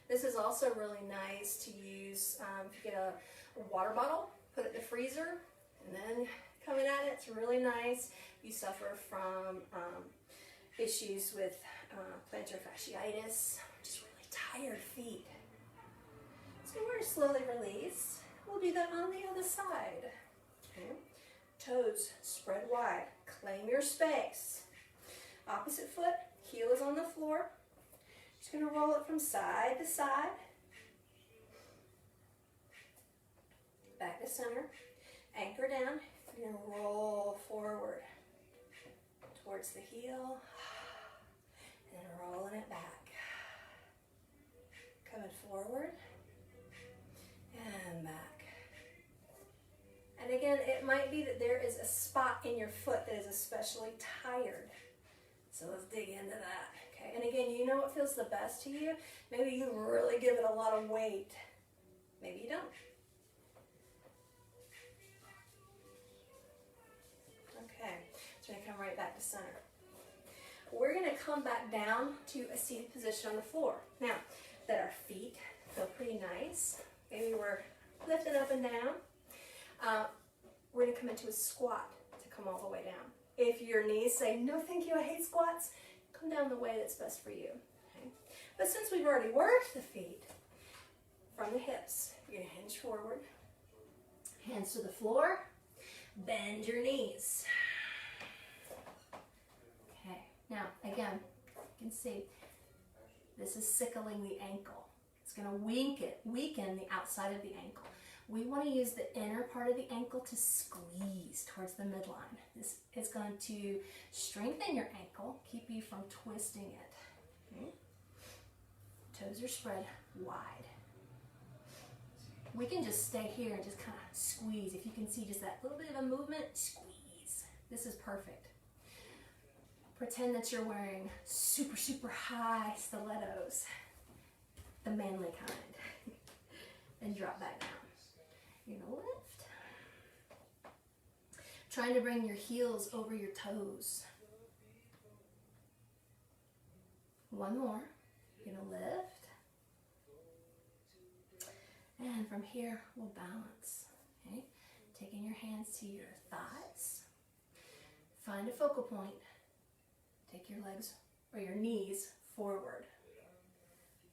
This is also really nice to use if you get a water bottle, put it in the freezer, and then coming at it, it's really nice. If you suffer from issues with plantar fasciitis, just really tired feet. So we're going to slowly release. We'll do that on the other side. Okay. Toes spread wide. Claim your space. Opposite foot, heel is on the floor. Just going to roll it from side to side. Back to center. Anchor down. You're going to roll forward towards the heel. And rolling it back. Coming forward. And back. And again, it might be that there is a spot in your foot that is especially tired. So let's dig into that. Okay, and again, you know what feels the best to you? Maybe you really give it a lot of weight. Maybe you don't. Okay, so we're going to come right back to center. We're going to come back down to a seated position on the floor. Now, that our feet feel pretty nice. Maybe we're lifting up and down. We're going to come into a squat to come all the way down. If your knees say, no thank you, I hate squats, come down the way that's best for you. Okay? But since we've already worked the feet, from the hips, you're going to hinge forward, hands to the floor, bend your knees. Okay, now again, you can see this is sickling the ankle. It's going to weaken the outside of the ankle. We want to use the inner part of the ankle to squeeze towards the midline. This is going to strengthen your ankle, keep you from twisting it. Okay. Toes are spread wide. We can just stay here and just kind of squeeze. If you can see just that little bit of a movement, squeeze. This is perfect. Pretend that you're wearing super, super high stilettos, the manly kind. And drop back down. You're going to lift. Trying to bring your heels over your toes. One more. You're going to lift. And from here, we'll balance. Okay? Taking your hands to your thighs. Find a focal point. Take your legs or your knees forward.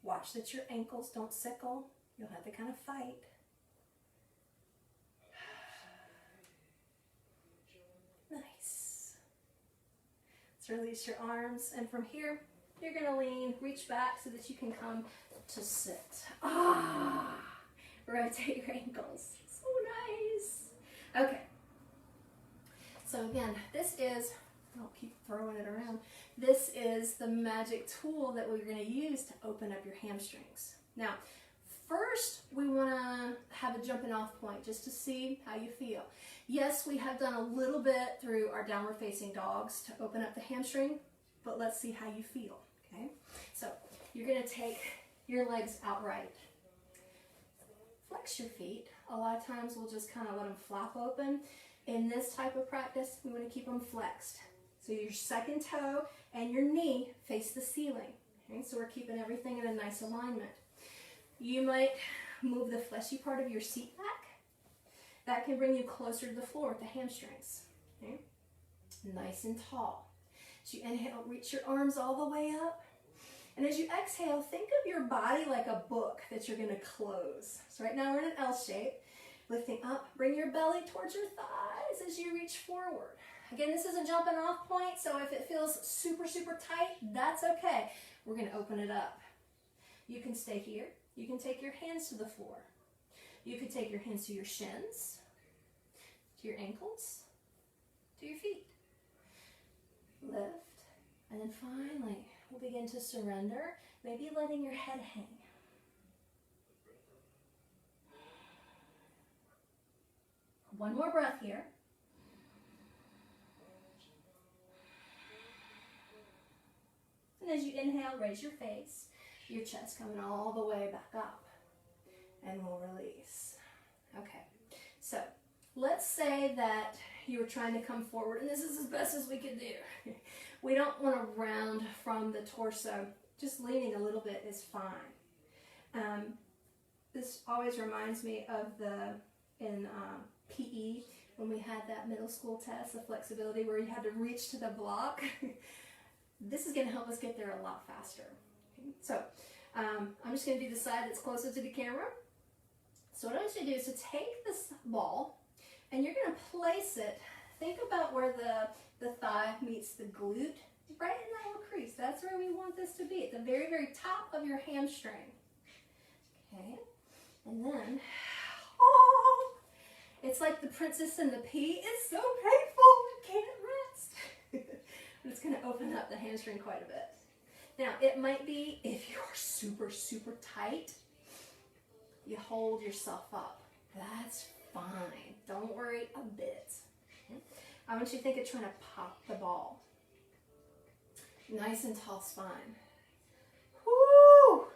Watch that your ankles don't sickle. You'll have to kind of fight. Nice. Let's release your arms. And from here, you're going to lean, reach back so that you can come to sit. Rotate your ankles. So nice. Okay. So again, this is I'll keep throwing it around. This is the magic tool that we're going to use to open up your hamstrings. Now, first, we want to have a jumping off point just to see how you feel. Yes, we have done a little bit through our downward facing dogs to open up the hamstring, but let's see how you feel, okay? So, you're going to take your legs outright. Flex your feet. A lot of times we'll just kind of let them flap open. In this type of practice, we want to keep them flexed. So your second toe and your knee face the ceiling. Okay? So we're keeping everything in a nice alignment. You might move the fleshy part of your seat back. That can bring you closer to the floor with the hamstrings. Okay? Nice and tall. As you inhale, reach your arms all the way up. And as you exhale, think of your body like a book that you're going to close. So right now we're in an L shape. Lifting up, bring your belly towards your thighs as you reach forward. Again, this is a jumping off point, so if it feels super, super tight, that's okay. We're going to open it up. You can stay here. You can take your hands to the floor. You can take your hands to your shins, to your ankles, to your feet. Lift, and then finally, we'll begin to surrender, maybe letting your head hang. One more breath here. And as you inhale, raise your face, your chest coming all the way back up. And we'll release. Okay, so let's say that you were trying to come forward, and this is as best as we could do. We don't want to round from the torso. Just leaning a little bit is fine. This always reminds me of in PE, when we had that middle school test, the flexibility where you had to reach to the block. This is going to help us get there a lot faster. Okay? So I'm just going to do the side that's closer to the camera. So what I want you to do is to take this ball and you're going to place it, think about where the thigh meets the glute, right in that little crease. That's where we want this to be, at the very, very top of your hamstring. Okay, and then, oh, it's like the princess and the pea. It's so painful, you can't rest. But it's going to open up the hamstring quite a bit. Now, it might be, if you're super, super tight, you hold yourself up. That's fine. Don't worry a bit. Okay? I want you to think of trying to pop the ball. Nice and tall spine. Woo!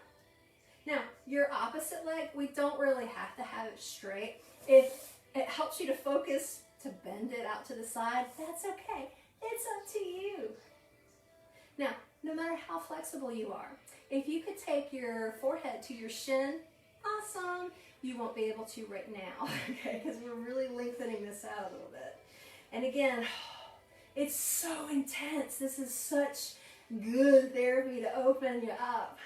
Now, your opposite leg, we don't really have to have it straight. If it helps you to focus to bend it out to the side, that's okay. It's up to you. Now, no matter how flexible you are, if you could take your forehead to your shin, awesome. You won't be able to right now, okay, because we're really lengthening this out a little bit. And again, it's so intense. This is such good therapy to open you up.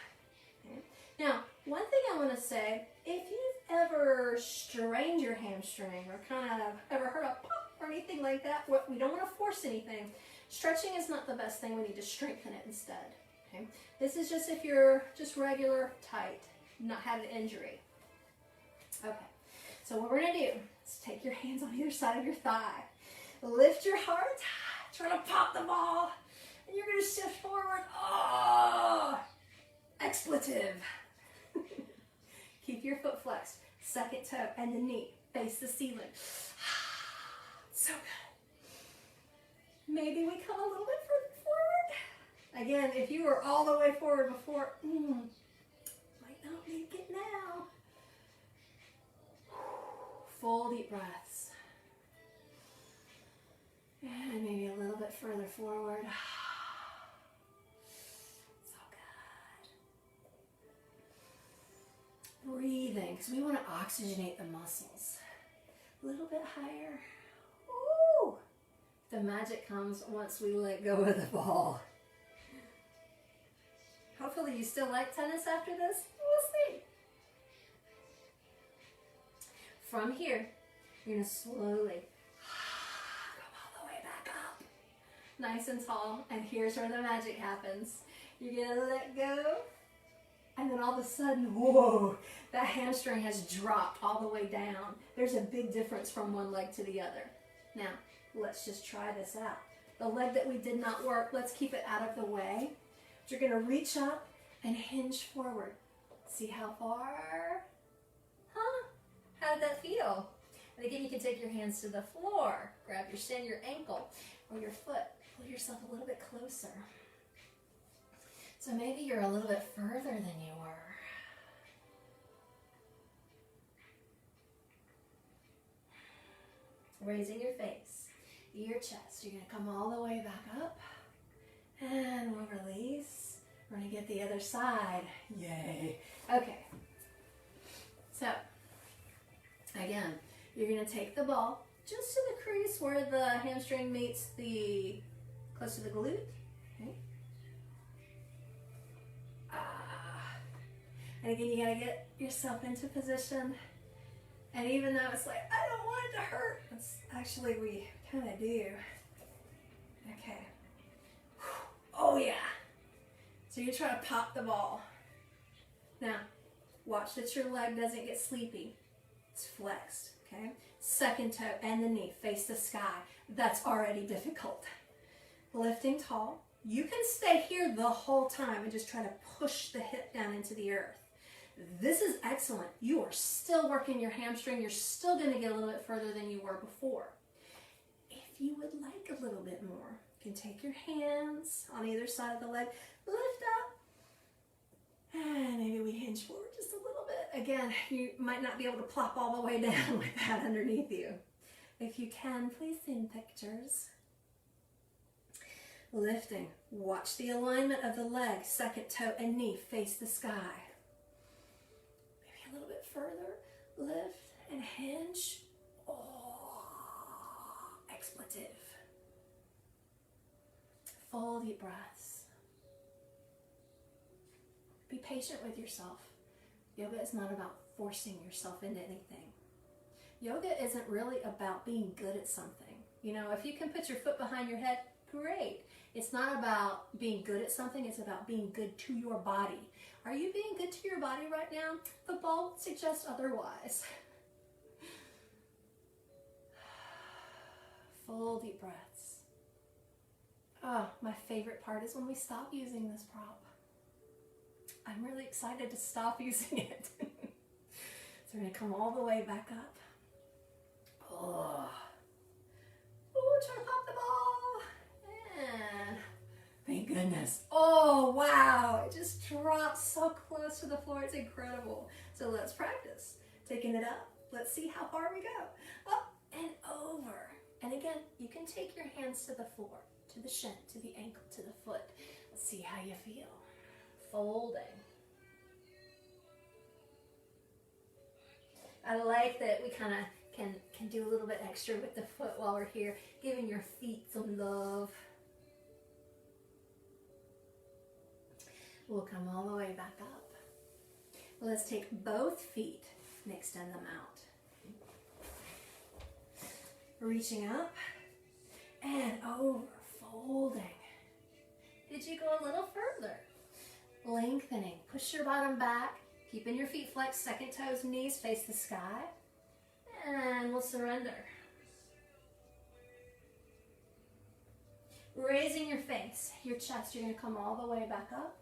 Okay. Now, one thing I want to say, if you've ever strained your hamstring or kind of ever heard a pop or anything like that, we don't want to force anything. Stretching is not the best thing. We need to strengthen it instead. Okay. This is just if you're just regular tight, not had an injury. Okay, so what we're going to do is take your hands on either side of your thigh. Lift your heart, try to pop the ball, and you're going to shift forward. Oh, expletive. Keep your foot flexed. Second toe and the knee face the ceiling. So good. Maybe we come a little bit further forward. Again, if you were all the way forward before, might not make it now. Full deep breaths. And maybe a little bit further forward. So good. Breathing, because we want to oxygenate the muscles. A little bit higher. Ooh. The magic comes once we let go of the ball. Hopefully you still like tennis after this. We'll see. From here, you're going to slowly come all the way back up. Nice and tall. And here's where the magic happens. You're going to let go. And then all of a sudden, whoa, that hamstring has dropped all the way down. There's a big difference from one leg to the other. Now, let's just try this out. the leg that we did not work, let's keep it out of the way. You're gonna reach up and hinge forward. See how far? Huh? How did that feel? And again, you can take your hands to the floor, grab your ankle or your foot, pull yourself a little bit closer. So maybe you're a little bit further than you were. Raising your face, your chest. You're gonna come all the way back up and we'll release. We're gonna get the other side. Yay. Okay. So, again, you're gonna take the ball just to the crease where the hamstring meets the, close to the glute. Okay. And again, you gotta get yourself into position. And even though it's like, I don't want it to hurt, it's actually, we kind of do. Okay. Oh yeah. So you try to pop the ball. Now, watch that your leg doesn't get sleepy. It's flexed, okay? Second toe and the knee face the sky. That's already difficult. Lifting tall. You can stay here the whole time and just try to push the hip down into the earth. This is excellent. You are still working your hamstring. You're still going to get a little bit further than you were before. If you would like a little bit more, you can take your hands on either side of the leg, lift up, and maybe we hinge forward just a little bit. Again, you might not be able to plop all the way down with that underneath you. If you can, please send pictures. Lifting. Watch the alignment of the leg, second toe and knee face the sky. A little bit further, lift and hinge. Oh, expletive. Full deep breaths. Be patient with yourself. Yoga is not about forcing yourself into anything. Yoga isn't really about being good at something. You know, if you can put your foot behind your head, great. It's not about being good at something, it's about being good to your body. Are you being good to your body right now? The ball suggests otherwise. Full deep breaths. Oh, my favorite part is when we stop using this prop. I'm really excited to stop using it. So we're gonna come all the way back up. Oh, try to pop the ball. And thank goodness. Oh, wow. It just drops so close to the floor. It's incredible. So let's practice. Taking it up. Let's see how far we go. Up and over. And again, you can take your hands to the floor, to the shin, to the ankle, to the foot. Let's see how you feel. Folding. I like that we kind of can do a little bit extra with the foot while we're here, giving your feet some love. We'll come all the way back up. Let's take both feet and extend them out. Reaching up and over, folding. Did you go a little further? Lengthening, push your bottom back, keeping your feet flexed, second toes, knees face the sky, and we'll surrender. Raising your face, your chest, you're gonna come all the way back up.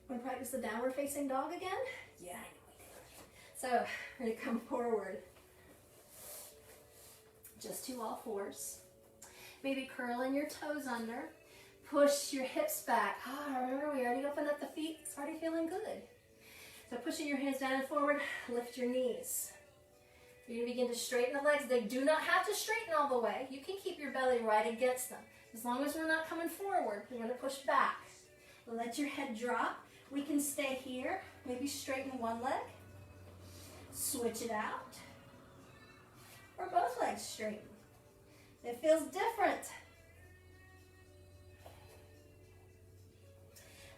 Want to practice the downward facing dog again? Yeah, I know we do. So, we're gonna come forward. Just to all fours. Maybe curling your toes under. Push your hips back. Remember, we already opened up the feet. It's already feeling good. So pushing your hands down and forward, lift your knees. You're going to begin to straighten the legs. They do not have to straighten all the way. You can keep your belly right against them. As long as we're not coming forward, we're going to push back. Let your head drop. We can stay here. Maybe straighten one leg. Switch it out. Or both legs straighten. It feels different.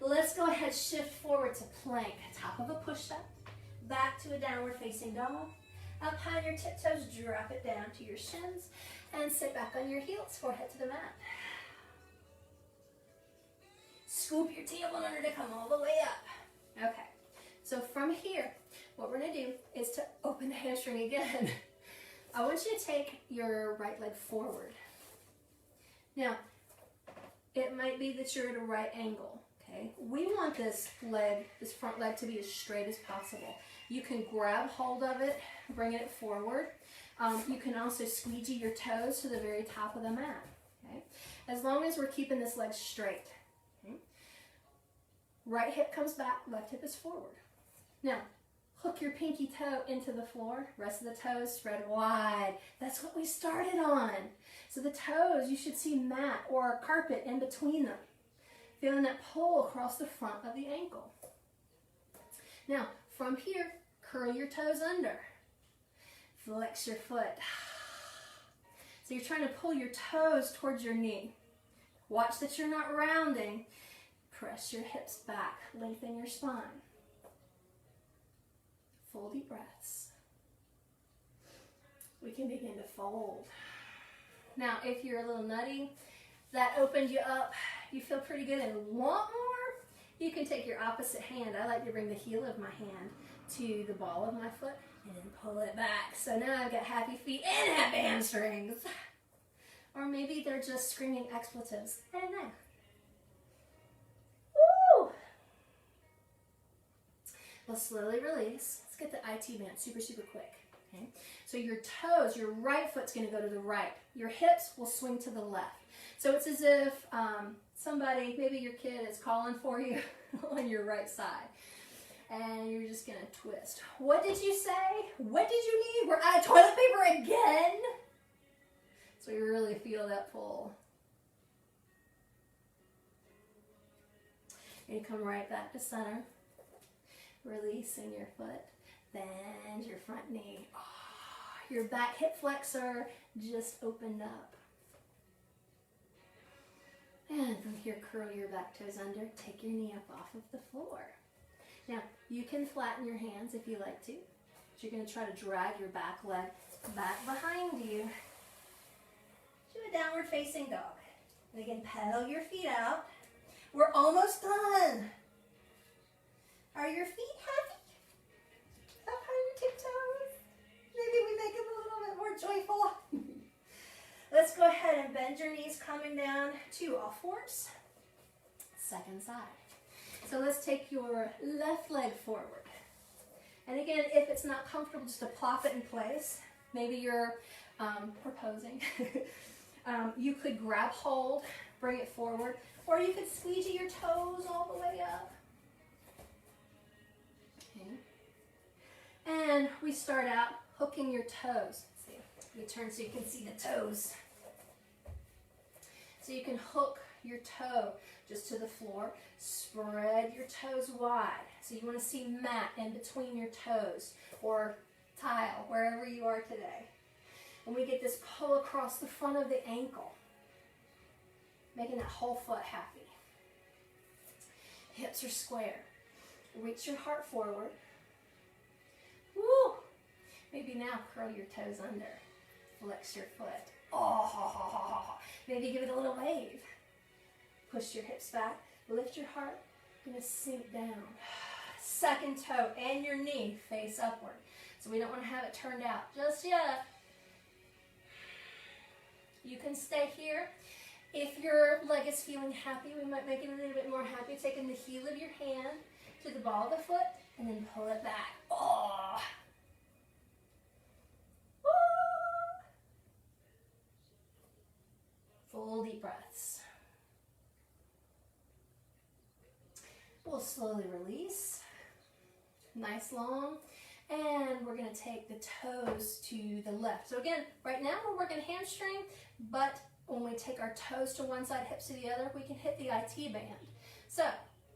Let's go ahead, shift forward to plank. Top of a push-up, back to a downward facing dog. Up high your tiptoes, drop it down to your shins, and sit back on your heels, forehead to the mat. Scoop your tailbone under to come all the way up. Okay, so from here, what we're gonna do is to open the hamstring again. I want you to take your right leg forward. Now, It might be that you're at a right angle. Okay, we want this leg, this front leg, to be as straight as possible. You can grab hold of it, bring it forward. You can also squeegee your toes to the very top of the mat. Okay, as long as we're keeping this leg straight. Okay? Right hip comes back, left hip is forward. Now, hook your pinky toe into the floor. Rest of the toes spread wide. That's what we started on. So the toes, you should see mat or carpet in between them. Feeling that pull across the front of the ankle. Now, from here, curl your toes under. Flex your foot. So you're trying to pull your toes towards your knee. Watch that you're not rounding. Press your hips back. Lengthen your spine. Full deep breaths. We can begin to fold. Now, if you're a little nutty, that opened you up, you feel pretty good and want more, you can take your opposite hand. I like to bring the heel of my hand to the ball of my foot and then pull it back. So now I've got happy feet and happy hamstrings. Or maybe they're just screaming expletives. I don't know. Woo! We'll slowly release. Let's get the IT band super, super quick. Okay? So your toes, your right foot's going to go to the right. Your hips will swing to the left. So it's as if somebody, maybe your kid is calling for you on your right side. And you're just going to twist. What did you say? What did you need? We're out of toilet paper again? So you really feel that pull. And you come right back to center. Releasing your foot. Bend your front knee. Oh, your back hip flexor just opened up. And from here, curl your back toes under. Take your knee up off of the floor. Now, you can flatten your hands if you like to. But you're going to try to drag your back leg back behind you. Do a downward facing dog. And again, pedal your feet out. We're almost done. Are your feet happy? Up on your tiptoes? Maybe we make them a little bit more joyful. Let's go ahead and bend your knees, coming down to all fours. Second side. So let's take your left leg forward. And again, if it's not comfortable, just to plop it in place. Maybe you're proposing. You could grab hold, bring it forward, or you could squeegee your toes all the way up. Okay. And we start out hooking your toes. You turn so you can see the toes. So you can hook your toe just to the floor. Spread your toes wide. So you want to see mat in between your toes or tile, wherever you are today. And we get this pull across the front of the ankle, making that whole foot happy. Hips are square. Reach your heart forward. Woo! Maybe now curl your toes under. Flex your foot. Oh, maybe give it a little wave. Push your hips back. Lift your heart. You're going to sink down. Second toe and your knee face upward. So we don't want to have it turned out just yet. You can stay here. If your leg is feeling happy, we might make it a little bit more happy. Taking the heel of your hand to the ball of the foot and then pull it back. Oh. Full deep breaths. We'll slowly release. Nice long. And we're going to take the toes to the left. So again, right now we're working hamstring, but when we take our toes to one side, hips to the other, we can hit the IT band. So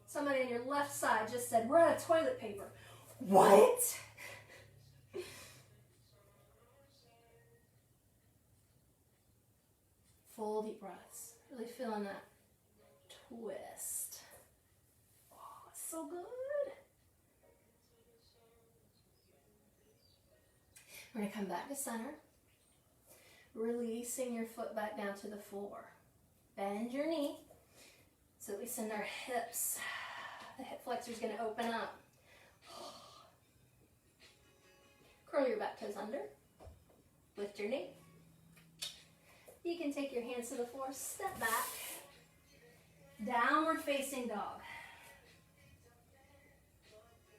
somebody on your left side just said, we're out of toilet paper. What? Full deep breaths. Really feeling that twist. Oh, it's so good. We're going to come back to center. Releasing your foot back down to the floor. Bend your knee so that we send our hips. The hip flexor is going to open up. Curl your back toes under. Lift your knee. You can take your hands to the floor, step back, Downward facing dog.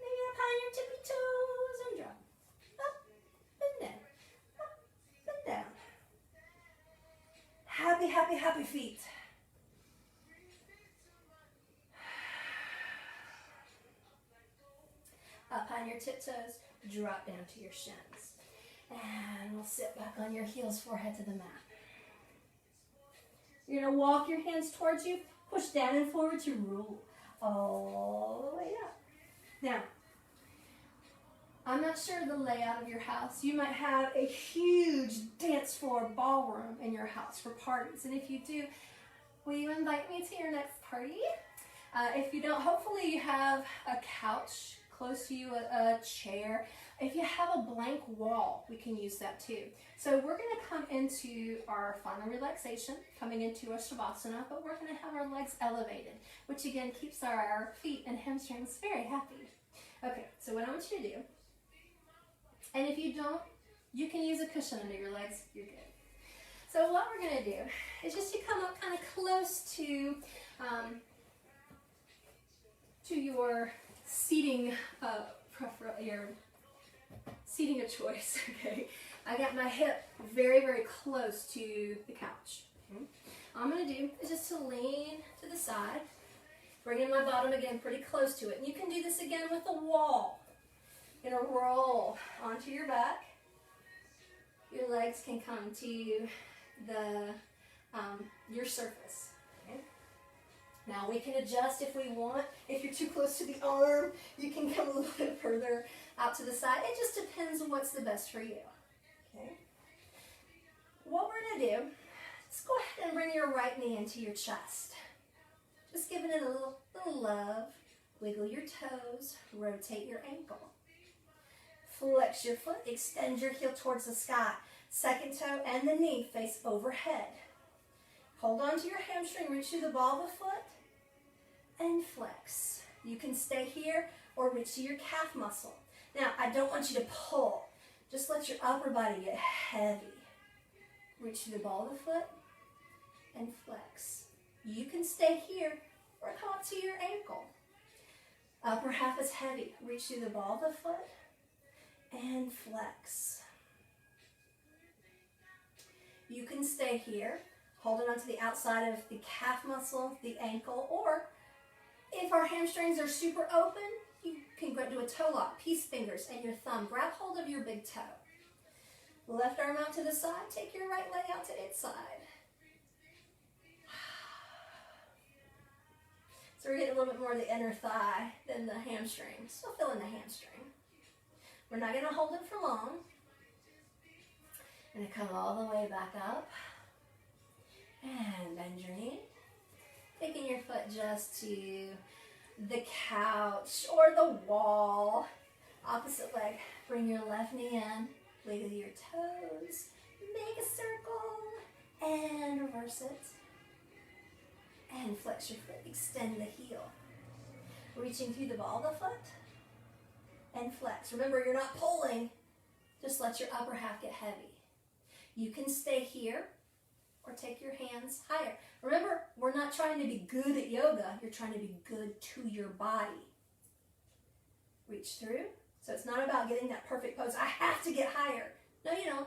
Maybe up on your tippy toes and drop. Up and down. Up and down. Happy, happy, happy feet. Up on your tiptoes, drop down to your shins. And we'll sit back on your heels, forehead to the mat. You're going to walk your hands towards you, push down and forward to roll all the way up. Now, I'm not sure the layout of your house. You might have a huge dance floor ballroom in your house for parties. And if you do, will you invite me to your next party? If you don't, hopefully you have a couch close to you, a chair. If you have a blank wall, we can use that too. So we're going to come into our final relaxation, coming into a Shavasana, but we're going to have our legs elevated, which again keeps our feet and hamstrings very happy. Okay, so what I want you to do, and if you don't, you can use a cushion under your legs, you're good. So what we're going to do is just to come up kind of close to your seating, your seating of choice, okay? I got my hip very, very close to the couch. Okay. All I'm going to do is just to lean to the side, bringing my bottom again pretty close to it. And you can do this again with the wall. You're going to roll onto your back. Your legs can come to your surface. Okay. Now we can adjust if we want. If you're too close to the arm, you can come a little bit further out to the side. It just depends on what's the best for you. Okay. What we're going to do, let's go ahead and bring your right knee into your chest. Just giving it a little love. Wiggle your toes, rotate your ankle. Flex your foot, extend your heel towards the sky. Second toe and the knee face overhead. Hold on to your hamstring, reach through the ball of the foot, and flex. You can stay here or reach to your calf muscle. Now, I don't want you to pull. Just let your upper body get heavy. Reach through the ball of the foot and flex. You can stay here or come up to your ankle. Upper half is heavy. Reach through the ball of the foot and flex. You can stay here, holding onto the outside of the calf muscle, the ankle, or if our hamstrings are super open, you can do a toe lock, peace fingers, and your thumb. Grab hold of your big toe. Left arm out to the side, take your right leg out to its side. So we're getting a little bit more of the inner thigh than the hamstring. Still feeling the hamstring. We're not going to hold it for long. Going to come all the way back up. And bend your knee. Taking your foot just to the couch or the wall. Opposite leg. Bring your left knee in. Wiggle your toes. Make a circle. And reverse it. And flex your foot. Extend the heel. Reaching through the ball of the foot. And flex. Remember, you're not pulling. Just let your upper half get heavy. You can stay here or take your hands higher. Remember, we're not trying to be good at yoga. You're trying to be good to your body. Reach through. So it's not about getting that perfect pose. I have to get higher. No, you don't.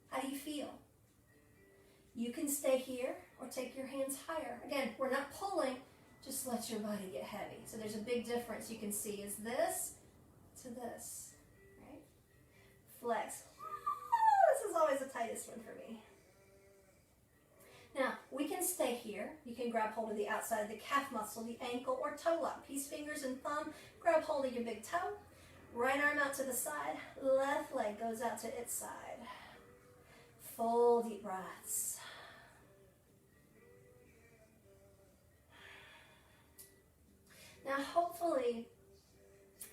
How do you feel? You can stay here or take your hands higher. Again, we're not pulling. Just let your body get heavy. So there's a big difference you can see is this to this. Right? Flex. This is always the tightest one for me. Now, we can stay here. You can grab hold of the outside of the calf muscle, the ankle, or toe lock. Peace fingers and thumb. Grab hold of your big toe. Right arm out to the side. Left leg goes out to its side. Full deep breaths. Now, hopefully,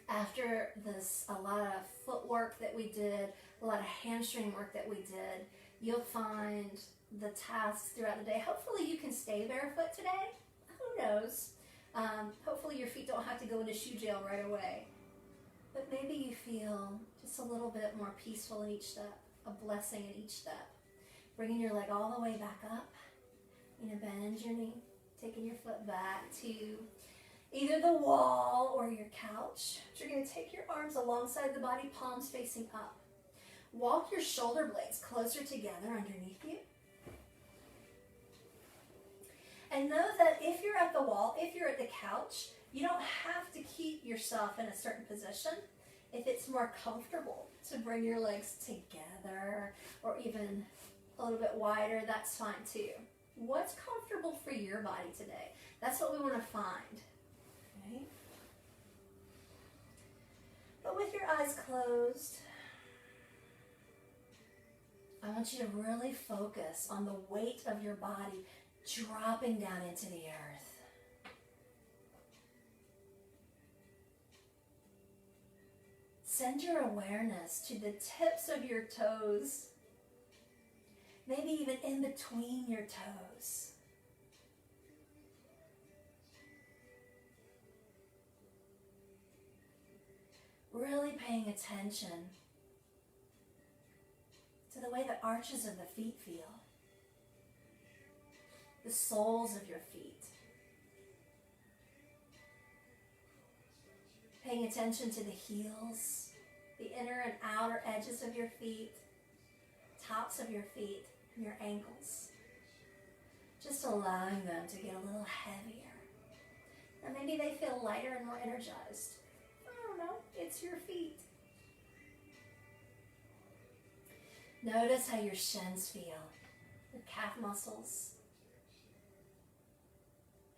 after this, a lot of footwork that we did, a lot of hamstring work that we did, you'll find the tasks throughout the day. Hopefully you can stay barefoot today. Who knows? Hopefully your feet don't have to go into shoe jail right away. But maybe you feel just a little bit more peaceful in each step, a blessing in each step. Bringing your leg all the way back up. Bend your knee. Taking your foot back to either the wall or your couch. You're going to take your arms alongside the body, palms facing up. Walk your shoulder blades closer together underneath you. And know that if you're at the wall, if you're at the couch, you don't have to keep yourself in a certain position. If it's more comfortable to bring your legs together or even a little bit wider, that's fine too. What's comfortable for your body today? That's what we want to find. Okay? But with your eyes closed, I want you to really focus on the weight of your body dropping down into the earth. Send your awareness to the tips of your toes, maybe even in between your toes. Really paying attention to the way the arches of the feet feel, the soles of your feet. Paying attention to the heels, the inner and outer edges of your feet, tops of your feet, and your ankles. Just allowing them to get a little heavier. Or maybe they feel lighter and more energized. I don't know, it's your feet. Notice how your shins feel, your calf muscles,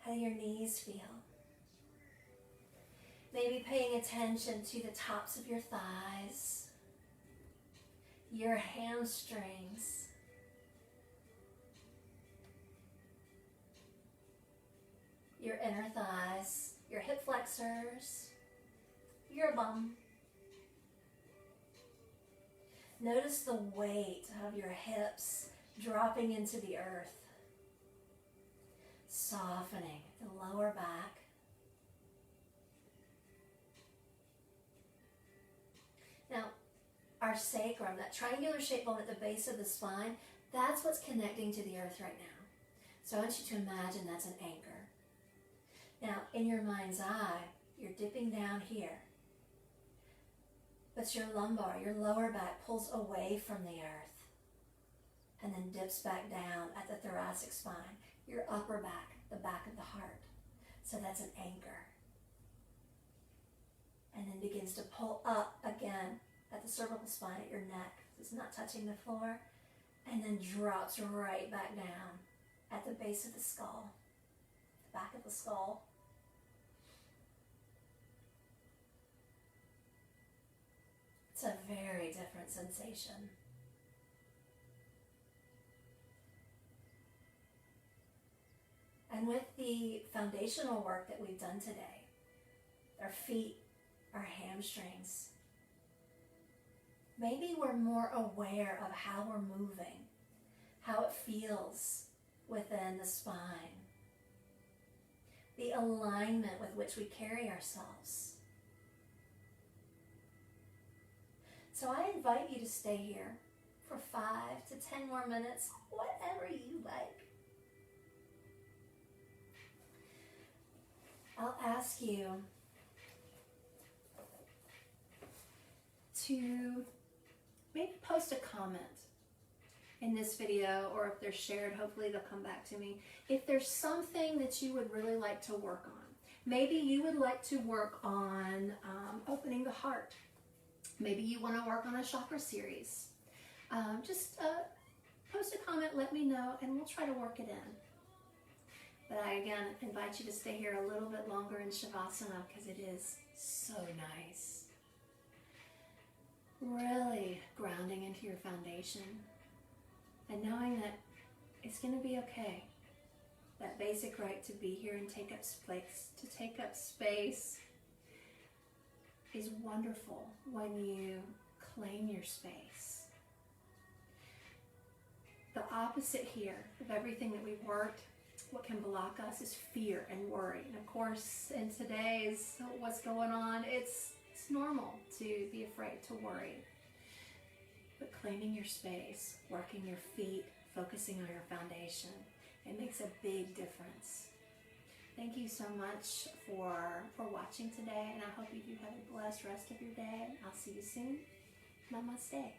how your knees feel. Maybe paying attention to the tops of your thighs, your hamstrings, your inner thighs, your hip flexors, your bum. Notice the weight of your hips dropping into the earth, softening the lower back. Now, our sacrum, that triangular shaped bone at the base of the spine, that's what's connecting to the earth right now. So I want you to imagine that's an anchor. Now, in your mind's eye, you're dipping down here. But your lumbar, your lower back, pulls away from the earth and then dips back down at the thoracic spine, your upper back, the back of the heart. So that's an anchor. And then begins to pull up again at the cervical spine at your neck. It's not touching the floor. And then drops right back down at the base of the skull, the back of the skull. It's a very different sensation. And with the foundational work that we've done today, our feet, our hamstrings, maybe we're more aware of how we're moving, how it feels within the spine, the alignment with which we carry ourselves. So I invite you to stay here for 5 to 10 more minutes, whatever you like. I'll ask you to maybe post a comment in this video, or if they're shared, hopefully they'll come back to me. If there's something that you would really like to work on, maybe you would like to work on opening the heart. Maybe you want to work on a chakra series. Just post a comment, let me know, and we'll try to work it in. But I, again, invite you to stay here a little bit longer in Shavasana because it is so nice. Really grounding into your foundation and knowing that it's going to be okay. That basic right to be here and take up space is wonderful when you claim your space. The opposite here of everything that we've worked, what can block us is fear and worry. And of course, in today's what's going on, it's normal to be afraid, to worry. But claiming your space, working your feet, focusing on your foundation, it makes a big difference. Thank you so much for watching today, and I hope you do have a blessed rest of your day. I'll see you soon. Namaste.